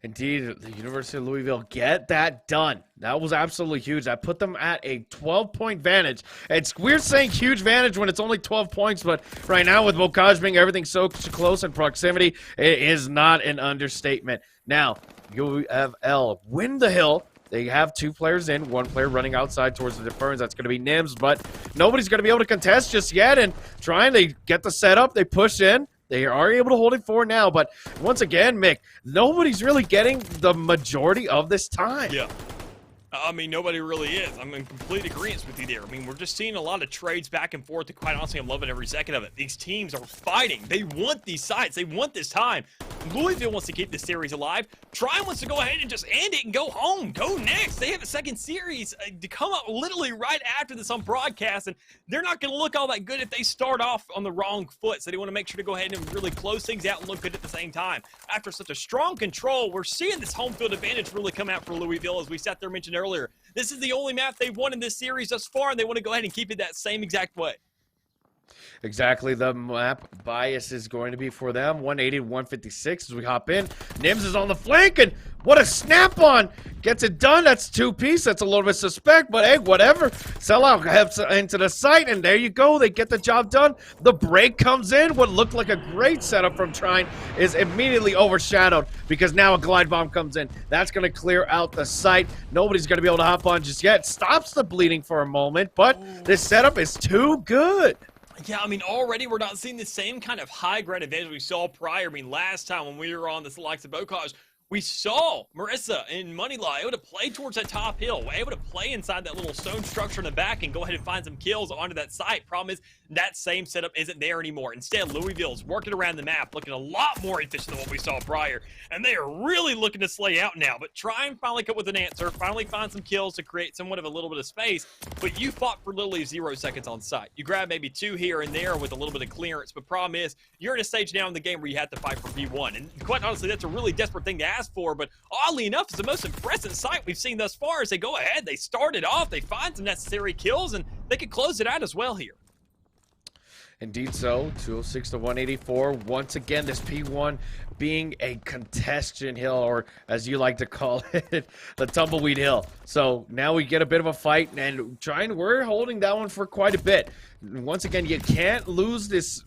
Indeed, the University of Louisville get that done. That was absolutely huge. I put them at a 12-point advantage. It's weird saying huge advantage when it's only 12 points, but right now with Bocage being everything so close in proximity, it is not an understatement. Now, UFL win the hill. They have 2 players in, 1 player running outside towards the Ferns. That's going to be Nims, but nobody's going to be able to contest just yet. And trying, they get the setup, they push in. They are able to hold it for now, but once again, Mick, nobody's really getting the majority of this time. Yeah. I mean, nobody really is. I'm in complete agreement with you there. I mean, we're just seeing a lot of trades back and forth, and quite honestly, I'm loving every second of it. These teams are fighting. They want these sides. They want this time. Louisville wants to keep this series alive. Trine wants to go ahead and just end it and go home. Go next. They have a second series to come up literally right after this on broadcast, and they're not going to look all that good if they start off on the wrong foot. So they want to make sure to go ahead and really close things out and look good at the same time. After such a strong control, we're seeing this home field advantage really come out for Louisville, as we sat there and mentioned earlier. This is the only map they've won in this series thus far, and they want to go ahead and keep it that same exact way. Exactly, the map bias is going to be for them. 180 to 156 as we hop in. Nims is on the flank, and what a snap-on. Gets it done. That's two-piece. That's a little bit suspect, but hey, whatever. Sell out heads into the site, and there you go. They get the job done. The break comes in. What looked like a great setup from Trine is immediately overshadowed because now a glide bomb comes in. That's going to clear out the site. Nobody's going to be able to hop on just yet. Stops the bleeding for a moment, but this setup is too good. Yeah, I mean, already we're not seeing the same kind of high ground advantage we saw prior. I mean, last time when we were on the likes of Bocage, we saw Marissa and Moneylaw able to play towards that top hill, able to play inside that little stone structure in the back and go ahead and find some kills onto that site. Problem is, that same setup isn't there anymore. Instead, Louisville's working around the map, looking a lot more efficient than what we saw prior, and they are really looking to slay out now. But try and finally come up with an answer, finally find some kills to create somewhat of a little bit of space, but you fought for literally 0 seconds on site. You grabbed maybe 2 here and there with a little bit of clearance, but problem is, you're at a stage now in the game where you have to fight for V1, and quite honestly, that's a really desperate thing to ask for, but oddly enough, it's the most impressive sight we've seen thus far as they go ahead, they start it off, they find some necessary kills, and they can close it out as well here. Indeed so, 206 to 184. Once again, this P1 being a congestion hill, or as you like to call it, the tumbleweed hill. So now we get a bit of a fight, and we're holding that one for quite a bit. Once again, you can't lose this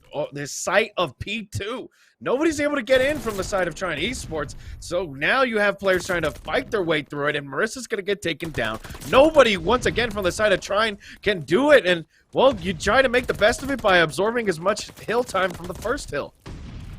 site of P2. Nobody's able to get in from the side of Trine Esports, so now you have players trying to fight their way through it, and Marissa's going to get taken down. Nobody, once again, from the side of Trine can do it, and, well, you try to make the best of it by absorbing as much hill time from the first hill.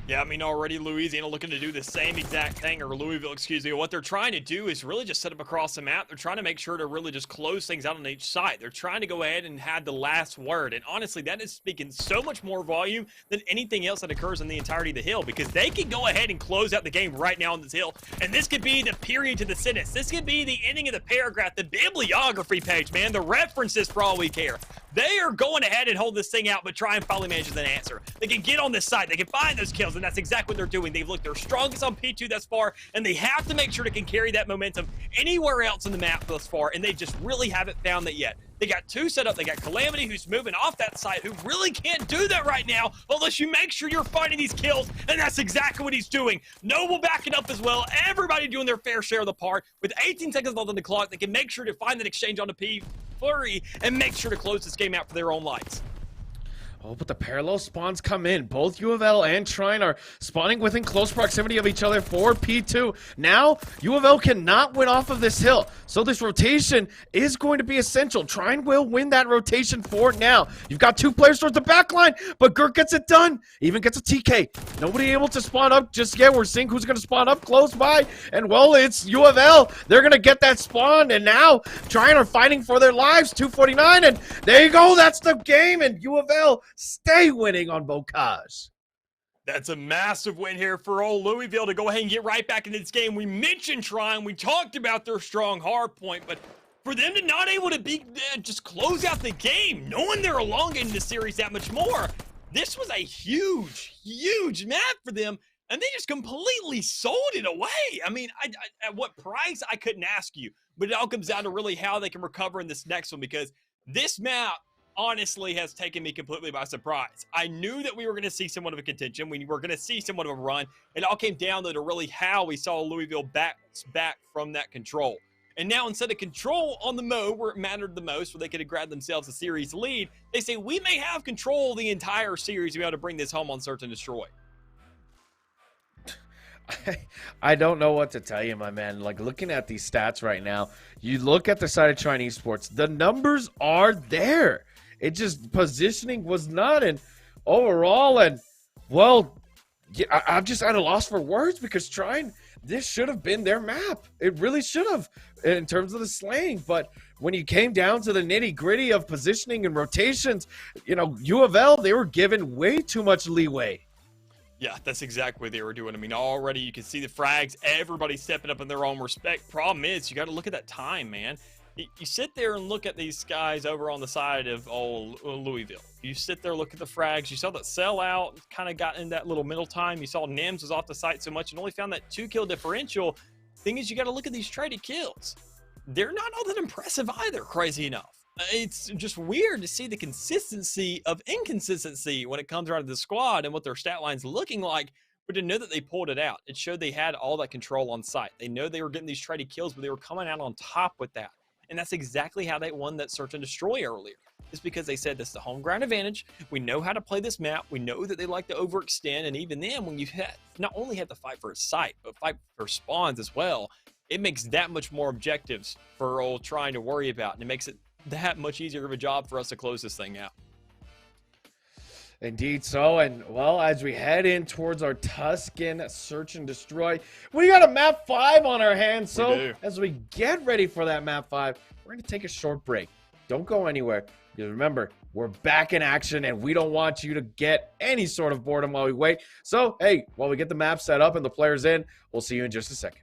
Yeah, I mean, already Louisiana looking to do the same exact thing, or Louisville, excuse me. What they're trying to do is really just set up across the map. They're trying to make sure to really just close things out on each side. They're trying to go ahead and have the last word. And honestly, that is speaking so much more volume than anything else that occurs in the entirety of the hill, because they can go ahead and close out the game right now on this hill. And this could be the period to the sentence. This could be the ending of the paragraph, the bibliography page, man, the references for all we care. They are going ahead and hold this thing out, but try and finally manage an answer. They can get on this side. They can find those kills, and that's exactly what they're doing. They've looked their strongest on P2 thus far, and they have to make sure they can carry that momentum anywhere else in the map thus far, and they just really haven't found that yet. They got 2 set up. They got Calamity, who's moving off that side, who really can't do that right now unless you make sure you're finding these kills, and that's exactly what he's doing. Noble backing up as well. Everybody doing their fair share of the part. With 18 seconds left on the clock, they can make sure to find that exchange on the P flurry and make sure to close this game out for their own lives. Oh, but the parallel spawns come in. Both U of L and Trine are spawning within close proximity of each other for P2. Now, U of L cannot win off of this hill, so this rotation is going to be essential. Trine will win that rotation for now. You've got 2 players towards the back line, but Gert gets it done. Even gets a TK. Nobody able to spawn up just yet. We're seeing who's going to spawn up close by, and well, it's U of L. They're going to get that spawn, and now Trine are fighting for their lives. 249, and there you go. That's the game, and U of L stay winning on Bocage. That's a massive win here for old Louisville to go ahead and get right back into this game. We mentioned Trine. We talked about their strong hard point, but for them to not able to just close out the game, knowing they're elongating the series that much more, this was a huge, huge map for them, and they just completely sold it away. I mean, at what price, I couldn't ask you, but it all comes down to really how they can recover in this next one, because this map honestly has taken me completely by surprise. I knew that we were going to see somewhat of a contention. We were going to see somewhat of a run. It all came down to really how we saw Louisville back from that control. And now instead of control on the mode where it mattered the most, where they could have grabbed themselves a series lead, they say we may have control of the entire series to be able to bring this home on Search and Destroy. I don't know what to tell you, my man. Like, looking at these stats right now, you look at the side of Trine Esports, the numbers are there. It just, positioning was not, and overall, and, well, yeah, I'm just at a loss for words, because Trine, this should have been their map. It really should have, in terms of the slaying, but when you came down to the nitty-gritty of positioning and rotations, you know, U of L, they were given way too much leeway. Yeah, that's exactly what they were doing. I mean, already you can see the frags, everybody stepping up in their own respect. Problem is, you got to look at that time, man. You sit there and look at these guys over on the side of Louisville. You sit there, look at the frags. You saw that sellout kind of got in that little middle time. You saw Nims was off the site so much and only found that 2-kill differential. Thing is, you got to look at these traded kills. They're not all that impressive either, crazy enough. It's just weird to see the consistency of inconsistency when it comes out of the squad and what their stat line's looking like. But to know that they pulled it out, it showed they had all that control on site. They know they were getting these traded kills, but they were coming out on top with that. And that's exactly how they won that search and destroy earlier. It's because they said this is the home ground advantage. We know how to play this map. We know that they like to overextend. And even then, when you not only have to fight for a site, but fight for spawns as well, it makes that much more objectives for old Trine to worry about. And it makes it that much easier of a job for us to close this thing out. Indeed so, and well, as we head in towards our Tuscan search and destroy, we got a map 5 on our hands. So as we get ready for that map 5, we're going to take a short break. Don't go anywhere, because remember, we're back in action and we don't want you to get any sort of boredom while we wait. So hey, while we get the map set up and the players in, we'll see you in just a second.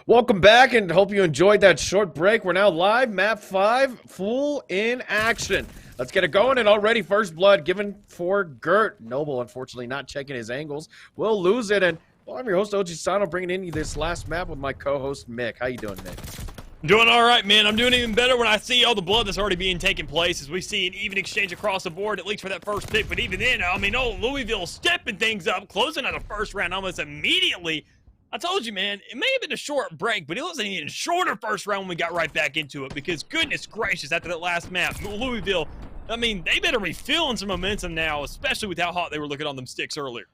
Welcome back, and hope you enjoyed that short break. We're now live, map 5, full in action. Let's get it going, and already first blood given for Gert. Noble, unfortunately, not checking his angles. We'll lose it, and well, I'm your host, OG Sano, bringing in this last map with my co-host, Mick. How you doing, Mick? Doing all right, man. I'm doing even better when I see all the blood that's already being taken place as we see an even exchange across the board, at least for that first pick. But even then, I mean, Louisville stepping things up, closing out the first round almost immediately. I told you, man, it may have been a short break, but it was an even shorter first round when we got right back into it because goodness gracious, after that last map, Louisville, I mean, they better be feeling some momentum now, especially with how hot they were looking on them sticks earlier.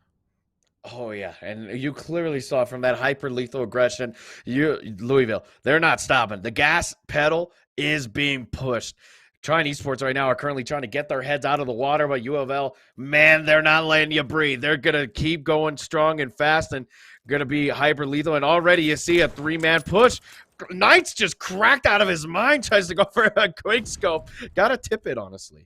Oh yeah, and you clearly saw from that hyper lethal aggression, Louisville, they're not stopping. The gas pedal is being pushed. Trine Esports right now are currently trying to get their heads out of the water, but U of L, man, they're not letting you breathe. They're gonna keep going strong and fast, and gonna be hyper lethal. And already you see a 3-man push. Knight's just cracked out of his mind, tries to go for a quick scope. Gotta tip it, honestly.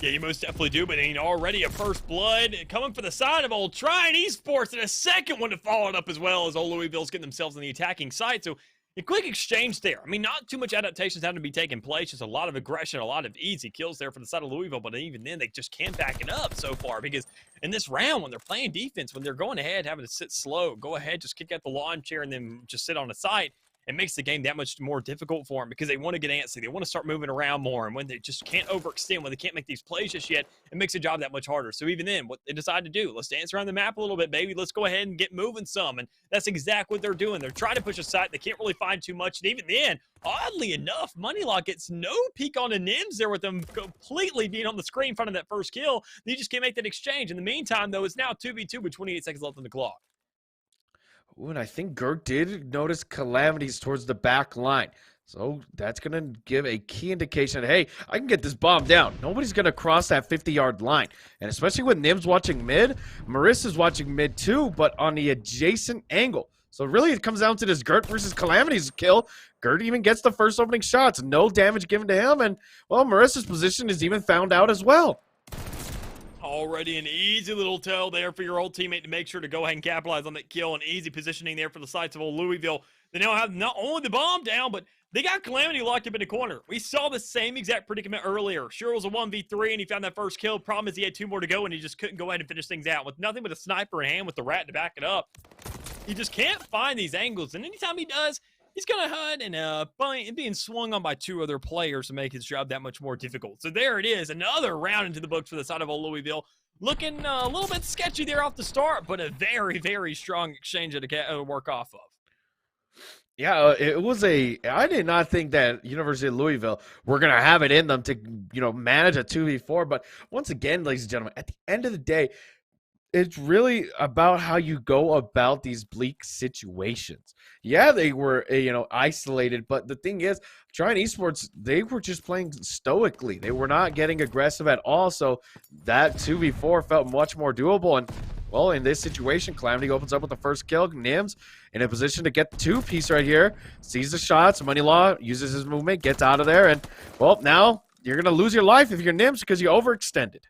Yeah, you most definitely do, but already a first blood coming for the side of old Trine Esports, and a second one to follow it up as well as old Louisville's getting themselves on the attacking side. So a quick exchange there. I mean, not too much adaptations having to be taking place, just a lot of aggression, a lot of easy kills there for the side of Louisville, but even then, they just can't back it up so far because in this round, when they're playing defense, when they're going ahead, having to sit slow, go ahead, just kick out the lawn chair and then just sit on the side, it makes the game that much more difficult for them because they want to get antsy. They want to start moving around more. And when they just can't overextend, when they can't make these plays just yet, it makes the job that much harder. So even then, what they decide to do, let's dance around the map a little bit, baby. Let's go ahead and get moving some. And that's exactly what they're doing. They're trying to push a site. They can't really find too much. And even then, oddly enough, Moneylock gets no peek on the Nims there with them completely being on the screen in front of that first kill. They just can't make that exchange. In the meantime, though, it's now 2v2 with 28 seconds left on the clock. Ooh, and I think Gert did notice calamities towards the back line. So that's going to give a key indication that, hey, I can get this bomb down. Nobody's going to cross that 50-yard line. And especially with Nim's watching mid, Marissa's watching mid too, but on the adjacent angle. So really it comes down to this Gert versus calamities kill. Gert even gets the first opening shots. No damage given to him. And, well, Marissa's position is even found out as well. Already an easy little tell there for your old teammate to make sure to go ahead and capitalize on that kill. And easy positioning there for the sides of old Louisville. They now have not only the bomb down, but they got Calamity locked up in the corner. We saw the same exact predicament earlier. Sure, it was a 1v3, and he found that first kill. Problem is he had 2 more to go, and he just couldn't go ahead and finish things out. With nothing but a sniper in hand with the rat to back it up. He just can't find these angles. And anytime he does, he's going to hide and being swung on by 2 other players to make his job that much more difficult. So there it is, another round into the books for the side of old Louisville. Looking a little bit sketchy there off the start, but a very, very strong exchange to work off of. Yeah, it was I did not think that University of Louisville were going to have it in them to, manage a 2v4. But once again, ladies and gentlemen, at the end of the day, it's really about how you go about these bleak situations. Yeah, they were, isolated, but the thing is, Trine Esports, they were just playing stoically. They were not getting aggressive at all, so that 2v4 felt much more doable. And, well, in this situation, Calamity opens up with the first kill. Nims in a position to get the 2-piece right here. Sees the shots. Moneylaw uses his movement, gets out of there. And, well, now you're going to lose your life if you're Nims because you overextended.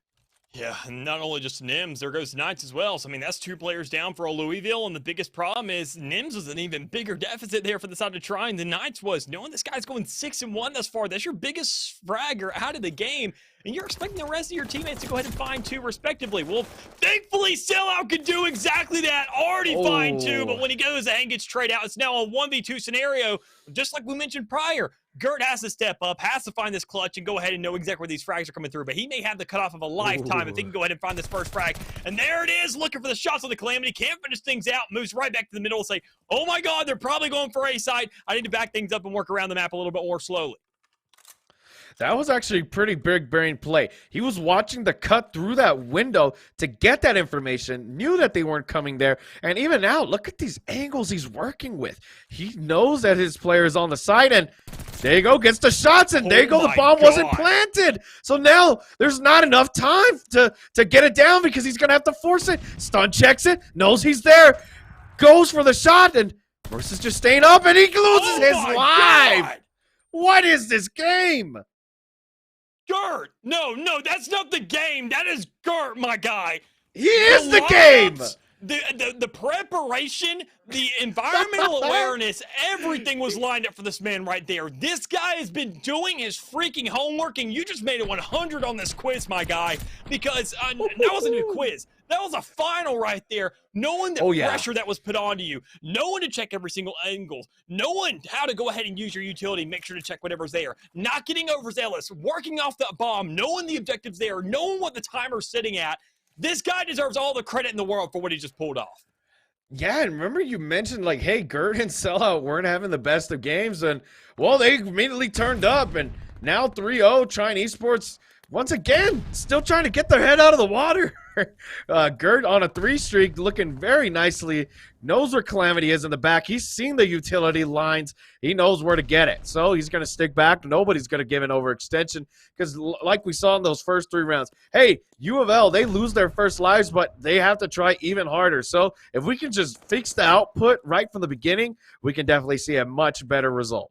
Yeah, and not only just Nims, there goes Knights as well. So, I mean, that's 2 players down for Louisville, and the biggest problem is Nims was an even bigger deficit there for the side of Trine than Knights was. Knowing this guy's going 6-1 thus far, that's your biggest fragger out of the game, and you're expecting the rest of your teammates to go ahead and find 2 respectively. Well, thankfully, Sellout could do exactly that. Already find 2, but when he goes and gets trade out, it's now a 1v2 scenario, just like we mentioned prior. Gert has to step up, has to find this clutch, and go ahead and know exactly where these frags are coming through. But he may have the cutoff of a lifetime if he can go ahead and find this first frag. And there it is, looking for the shots on the Calamity. Can't finish things out, moves right back to the middle and say, oh my God, they're probably going for A side. I need to back things up and work around the map a little bit more slowly. That was actually a pretty big brain play. He was watching the cut through that window to get that information, knew that they weren't coming there, and even now, look at these angles he's working with. He knows that his player is on the side, and there you go, gets the shots, and there you go, the bomb wasn't planted. So now there's not enough time to get it down because he's going to have to force it. Stun checks it, knows he's there, goes for the shot, and Marissa's just staying up, and he loses his life. God. What is this game? Gert! No, that's not the game. That is Gert, my guy. He is the game! The preparation, the environmental awareness, everything was lined up for this man right there. This guy has been doing his freaking homework, and you just made it 100 on this quiz, my guy, because that wasn't a quiz. That was a final right there. Knowing the pressure that was put onto you, knowing to check every single angle, knowing how to go ahead and use your utility, make sure to check whatever's there, not getting overzealous, working off that bomb, knowing the objectives there, knowing what the timer's sitting at. This guy deserves all the credit in the world for what he just pulled off. Yeah, and remember you mentioned, like, hey, Gert and Sellout weren't having the best of games, and, well, they immediately turned up, and now 3-0, Trine Esports, once again, still trying to get their head out of the water. Gert on a 3 streak, looking very nicely, knows where Calamity is in the back. He's seen the utility lines. He knows where to get it. So he's going to stick back. Nobody's going to give an overextension because like we saw in those first 3 rounds, hey, U of L, they lose their first lives, but they have to try even harder. So if we can just fix the output right from the beginning, we can definitely see a much better result.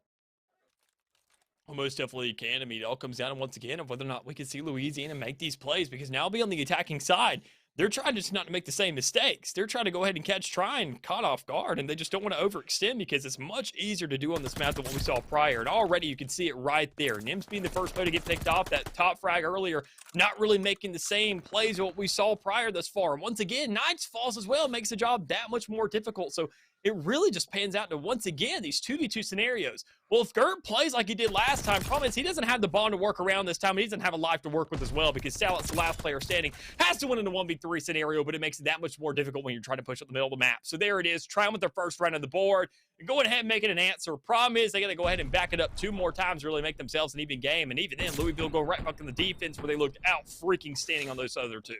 Well, most definitely can. I mean, it all comes down to, once again, of whether or not we can see Louisiana make these plays, because now be on the attacking side. They're trying just not to make the same mistakes. They're trying to go ahead and catch Trine caught off guard, and they just don't want to overextend because it's much easier to do on this map than what we saw prior. And already you can see it right there. Nims being the first player to get picked off, that top frag earlier, not really making the same plays of what we saw prior thus far. And once again, Knights falls as well, makes the job that much more difficult. So it really just pans out to, once again, these 2v2 scenarios. Well, if Gert plays like he did last time, problem is he doesn't have the bond to work around this time. He doesn't have a life to work with as well, because Salat's the last player standing, has to win in a 1v3 scenario, but it makes it that much more difficult when you're trying to push up the middle of the map. So there it is, Trine with their first run on the board, and going ahead and making an answer. Problem is they got to go ahead and back it up 2 more times to really make themselves an even game, and even then, Louisville go right back in the defense where they looked out freaking standing on those other 2.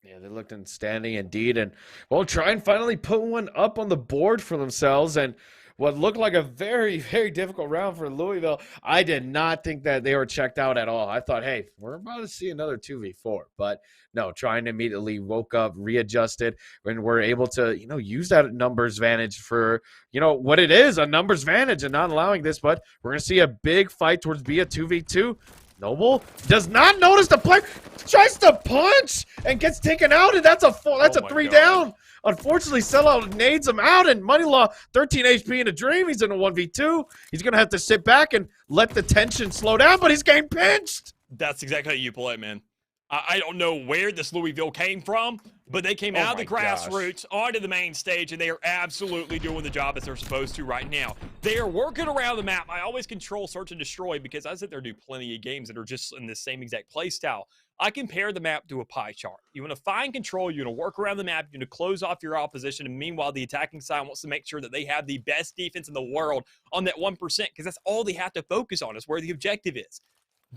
Yeah, they looked outstanding indeed. And, well, Trine finally put one up on the board for themselves. And what looked like a very, very difficult round for Louisville, I did not think that they were checked out at all. I thought, hey, we're about to see another 2v4. But no, Trine immediately woke up, readjusted, and we're able to, use that numbers advantage for, what it is, a numbers advantage, and not allowing this. But we're going to see a big fight towards be a 2v2. Noble does not notice the play, tries to punch and gets taken out, and that's a 3 down. Unfortunately, Sellout nades him out, and Moneylaw, 13 HP in a dream. He's in a 1v2. He's going to have to sit back and let the tension slow down, but he's getting pinched. That's exactly how you play, man. I don't know where this Louisville came from, but they came out of the grassroots onto the main stage, and they are absolutely doing the job as they're supposed to right now. They are working around the map. I always control search and destroy because I sit there and do plenty of games that are just in the same exact play style. I compare the map to a pie chart. You want to find control, you want to work around the map, you want to close off your opposition, and meanwhile, the attacking side wants to make sure that they have the best defense in the world on that 1%, because that's all they have to focus on, is where the objective is.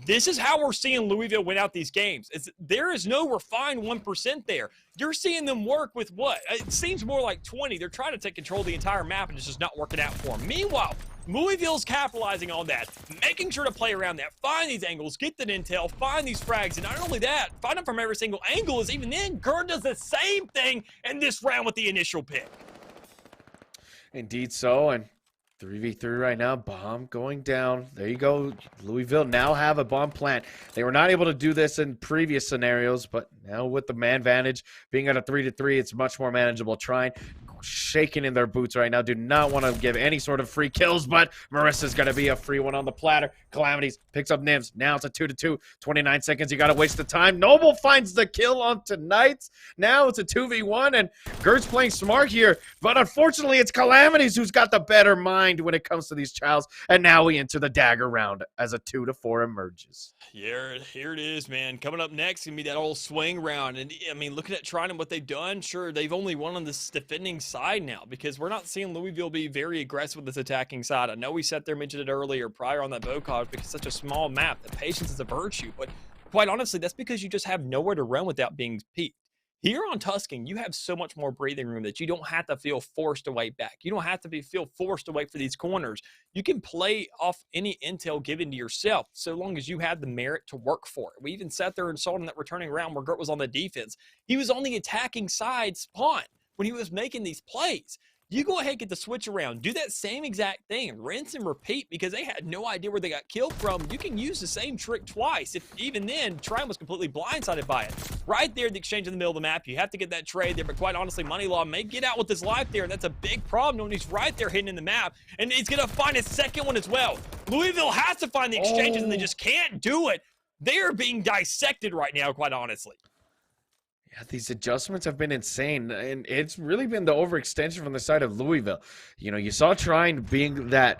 This is how we're seeing Louisville win out these games. There is no refined 1% there. You're seeing them work with what? It seems more like 20. They're trying to take control of the entire map, and it's just not working out for them. Meanwhile, Louisville's capitalizing on that, making sure to play around that, find these angles, get the intel, find these frags, and not only that, find them from every single angle, is even then, Gert does the same thing in this round with the initial pick. Indeed so, and 3v3 right now, bomb going down. There you go. Louisville now have a bomb plant. They were not able to do this in previous scenarios, but now with the man advantage being at a 3-3, it's much more manageable. Trine shaking in their boots right now. Do not want to give any sort of free kills, but Marissa's going to be a free one on the platter. Calamities picks up Nims. Now it's a 2-2. 29 seconds. You got to waste the time. Noble finds the kill on Tonight's. Now it's a 2v1, and Gert's playing smart here, but unfortunately it's Calamities who's got the better mind when it comes to these trials, and now we enter the dagger round as a 2-4 emerges. Yeah, here it is, man. Coming up next can be that old swing round, and I mean, looking at Trine and what they've done, sure, they've only won on this defending side now, because we're not seeing Louisville be very aggressive with this attacking side. I know we sat there, mentioned it earlier prior on that Bocage, because it's such a small map that patience is a virtue, but quite honestly, that's because you just have nowhere to run without being peaked. Here on Tuscan, you have so much more breathing room that you don't have to feel forced to wait back. You don't have to feel forced to wait for these corners. You can play off any intel given to yourself, so long as you have the merit to work for it. We even sat there and saw in that returning round where Gert was on the defense. He was on the attacking side spawn when he was making these plays. You go ahead and get the switch around. Do that same exact thing. Rinse and repeat because they had no idea where they got killed from. You can use the same trick twice. If even then, Trine was completely blindsided by it. Right there, the exchange in the middle of the map. You have to get that trade there, but quite honestly, Moneylaw may get out with his life there, and that's a big problem when he's right there hidden in the map, and he's going to find his second one as well. Louisville has to find the exchanges, and they just can't do it. They are being dissected right now, quite honestly. Yeah, these adjustments have been insane, and it's really been the overextension from the side of Louisville. You know, you saw Trine being that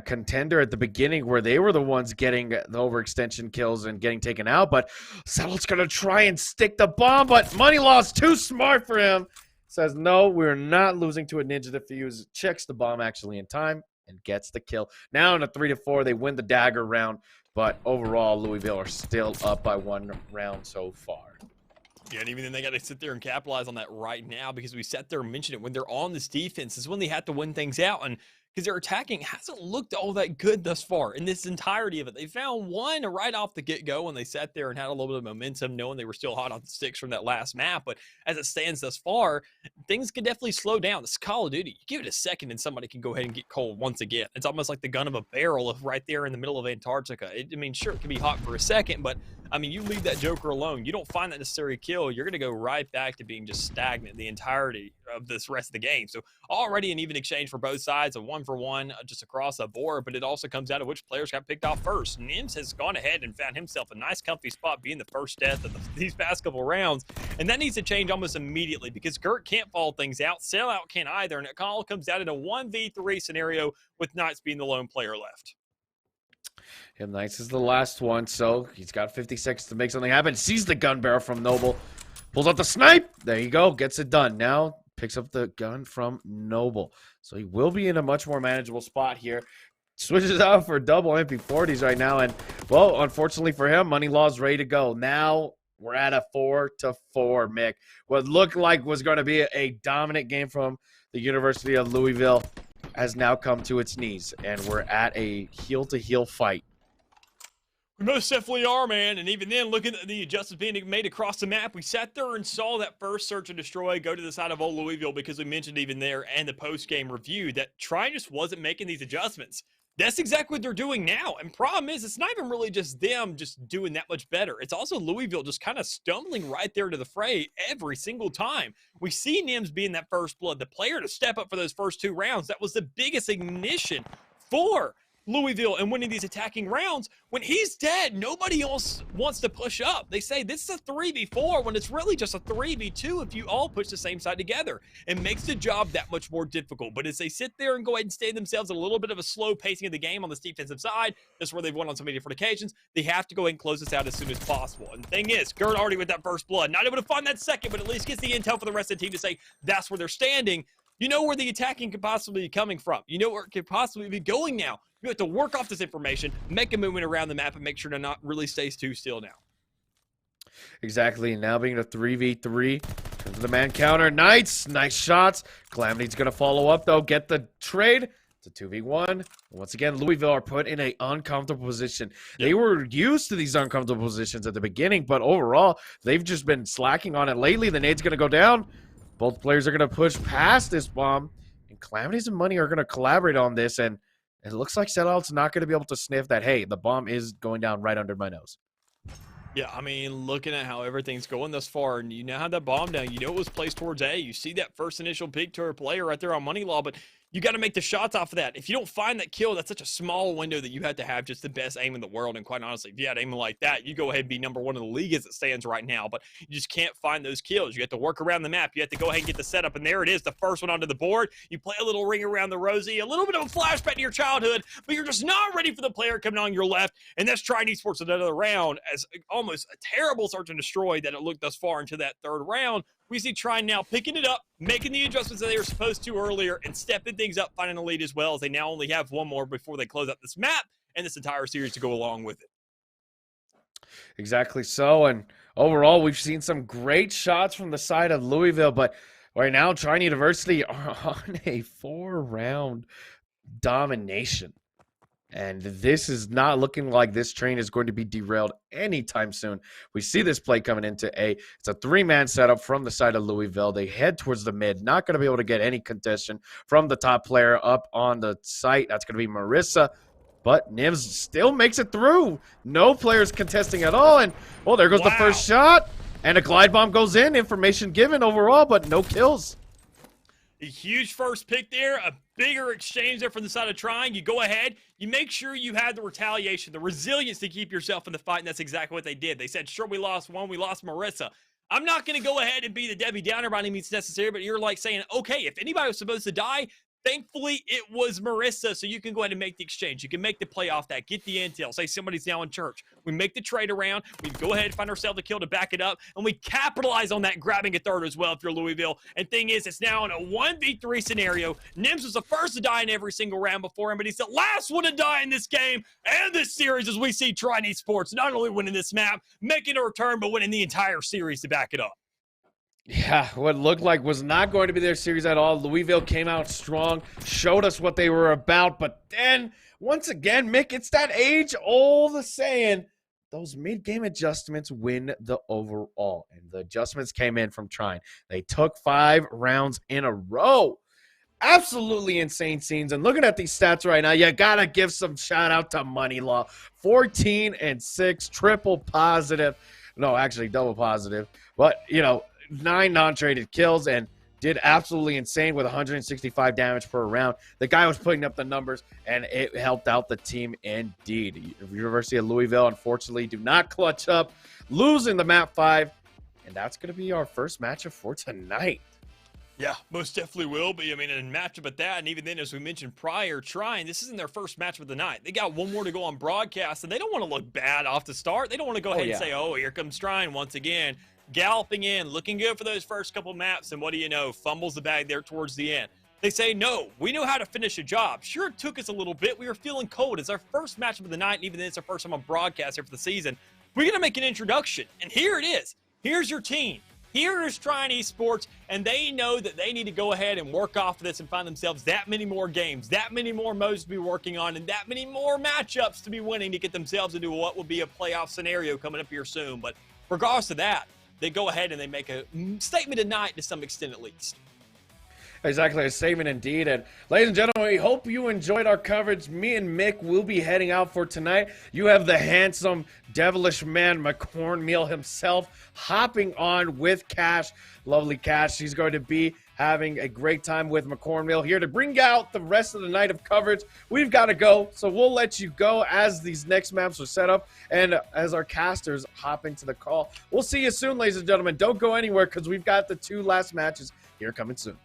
contender at the beginning where they were the ones getting the overextension kills and getting taken out, but Settle's going to try and stick the bomb, but Moneylaw's too smart for him. Says, no, we're not losing to a ninja defuse. Checks the bomb actually in time and gets the kill. Now in a 3-4, they win the dagger round, but overall, Louisville are still up by 1 round so far. Yeah, and even then they got to sit there and capitalize on that right now because we sat there and mentioned it. When they're on this defense is when they have to win things out, and because their attacking hasn't looked all that good thus far in this entirety of it. They found one right off the get-go when they sat there and had a little bit of momentum, knowing they were still hot on the sticks from that last map. But as it stands thus far, things can definitely slow down. This is Call of Duty. You give it a second and somebody can go ahead and get cold once again. It's almost like the gun of a barrel of right there in the middle of Antarctica. I mean, sure, it can be hot for a second, but I mean, you leave that Joker alone. You don't find that necessary kill. You're going to go right back to being just stagnant the entirety of this rest of the game. So already an even exchange for both sides, a 1-for-1 just across the board, but it also comes down to which players got picked off first. Nims has gone ahead and found himself a nice comfy spot being the first death of these past couple rounds, and that needs to change almost immediately because Gert can't fall things out, Sellout can't either, and it all comes down in a 1v3 scenario with Knights being the lone player left. Him Knights is the last one, so he's got 50 seconds to make something happen. Sees the gun barrel from Noble, pulls out the snipe. There you go, gets it done. Now picks up the gun from Noble, so he will be in a much more manageable spot here. Switches out for double MP40s right now, and well, unfortunately for him, Moneylaw's ready to go. Now we're at a 4-4, Mick. What looked like was going to be a dominant game from the University of Louisville has now come to its knees, and we're at a heel-to-heel fight. We most definitely are, man. And even then, looking at the adjustments being made across the map, we sat there and saw that first search and destroy go to the side of old Louisville because we mentioned even there and the post-game review that Trine just wasn't making these adjustments. That's exactly what they're doing now. And problem is, it's not even really just them just doing that much better. It's also Louisville just kind of stumbling right there to the fray every single time. We see Nims being that first blood, the player to step up for those first 2 rounds. That was the biggest ignition for Louisville and winning these attacking rounds. When he's dead, nobody else wants to push up. They say this is a 3v4 when it's really just a 3v2 if you all push the same side together. It makes the job that much more difficult. But as they sit there and go ahead and stay themselves a little bit of a slow pacing of the game on this defensive side, that's where they've won on so many different occasions, they have to go ahead and close this out as soon as possible. And the thing is, Gert already with that first blood, not able to find that second, but at least gets the intel for the rest of the team to say that's where they're standing. You know where the attacking could possibly be coming from. You know where it could possibly be going now. You have to work off this information, make a movement around the map, and make sure to not really stay too still now. Exactly. Now being a 3v3. Turns to the man counter. Knights. Nice shots. Calamity's going to follow up, though. Get the trade. It's a 2v1. Once again, Louisville are put in an uncomfortable position. They were used to these uncomfortable positions at the beginning, but overall, they've just been slacking on it lately. The nade's going to go down. Both players are going to push past this bomb, and Calamities and Money are going to collaborate on this, and it looks like Sellout's not going to be able to sniff that, hey, the bomb is going down right under my nose. Yeah, I mean, looking at how everything's going thus far, and you now have that bomb down, you know it was placed towards A. You see that first initial peek to her player right there on Moneylaw, but you got to make the shots off of that. If you don't find that kill, that's such a small window that you had to have just the best aim in the world. And quite honestly, if you had aiming like that, you go ahead and be number 1 in the league as it stands right now. But you just can't find those kills. You have to work around the map. You have to go ahead and get the setup. And there it is, the first one onto the board. You play a little ring around the rosy, a little bit of a flashback to your childhood, but you're just not ready for the player coming on your left. And that's Trine Esports another round as almost a terrible search and destroy that it looked thus far into that 3rd round. We see Trine now picking it up, making the adjustments that they were supposed to earlier, and stepping things up, finding a lead as well, as they now only have 1 more before they close out this map and this entire series to go along with it. Exactly so, and overall, we've seen some great shots from the side of Louisville, but right now, Trine University are on a 4-round domination. And this is not looking like this train is going to be derailed anytime soon. We see this play coming into A. It's a three-man setup from the side of Louisville. They head towards the mid. Not going to be able to get any contention from the top player up on the site. That's going to be Marissa. But Nims still makes it through. No players contesting at all. And, well, there goes the first shot. And a glide bomb goes in. Information given overall, but no kills. A huge first pick there, a bigger exchange there from the side of Trine. You go ahead, you make sure you have the retaliation, the resilience to keep yourself in the fight, and that's exactly what they did. They said, sure, we lost one, we lost Marissa. I'm not going to go ahead and be the Debbie Downer by any means necessary, but you're like saying, okay, if anybody was supposed to die, thankfully, it was Marissa, so you can go ahead and make the exchange. You can make the play off that, get the intel, say somebody's now in church. We make the trade around. We go ahead and find ourselves a kill to back it up, and we capitalize on that, grabbing a third as well if you're Louisville. And thing is, it's now in a 1v3 scenario. Nims was the first to die in every single round before him, but he's the last one to die in this game and this series as we see Trine Sports not only winning this map, making a return, but winning the entire series to back it up. Yeah, what looked like was not going to be their series at all. Louisville came out strong, showed us what they were about, but then, once again, Mick, it's that age-old saying, those mid-game adjustments win the overall, and the adjustments came in from Trine. They took 5 rounds in a row. Absolutely insane scenes, and looking at these stats right now, you gotta give some shout-out to Money Law. 14 and 6, triple positive. No, actually, double positive, but, you know, 9 non-traded kills and did absolutely insane with 165 damage per round. The guy was putting up the numbers, and it helped out the team indeed. University of Louisville, unfortunately, do not clutch up, losing the map 5, and that's going to be our first matchup for tonight. Yeah, most definitely will be. I mean, in a matchup at that, and even then, as we mentioned prior, Trine, this isn't their first matchup of the night. They got one more to go on broadcast, and they don't want to look bad off the start. They don't want to go ahead and say, oh, here comes Trine once again. Galloping in, looking good for those first couple maps, and what do you know? Fumbles the bag there towards the end. They say, no, we know how to finish a job. Sure, it took us a little bit. We were feeling cold. It's our first matchup of the night, and even then, it's our first time on broadcast here for the season. We're going to make an introduction, and here it is. Here's your team. Here is Trine Esports, and they know that they need to go ahead and work off of this and find themselves that many more games, that many more modes to be working on, and that many more matchups to be winning to get themselves into what will be a playoff scenario coming up here soon. But regardless of that, they go ahead and they make a statement tonight to some extent at least. Exactly, a statement indeed. And ladies and gentlemen, we hope you enjoyed our coverage. Me and Mick will be heading out for tonight. You have the handsome, devilish man, McCornmeal himself, hopping on with Cash. Lovely Cash. He's going to be having a great time with McCornmeal here to bring out the rest of the night of coverage. We've got to go, so we'll let you go as these next maps are set up and as our casters hop into the call. We'll see you soon, ladies and gentlemen. Don't go anywhere because we've got the 2 last matches here coming soon.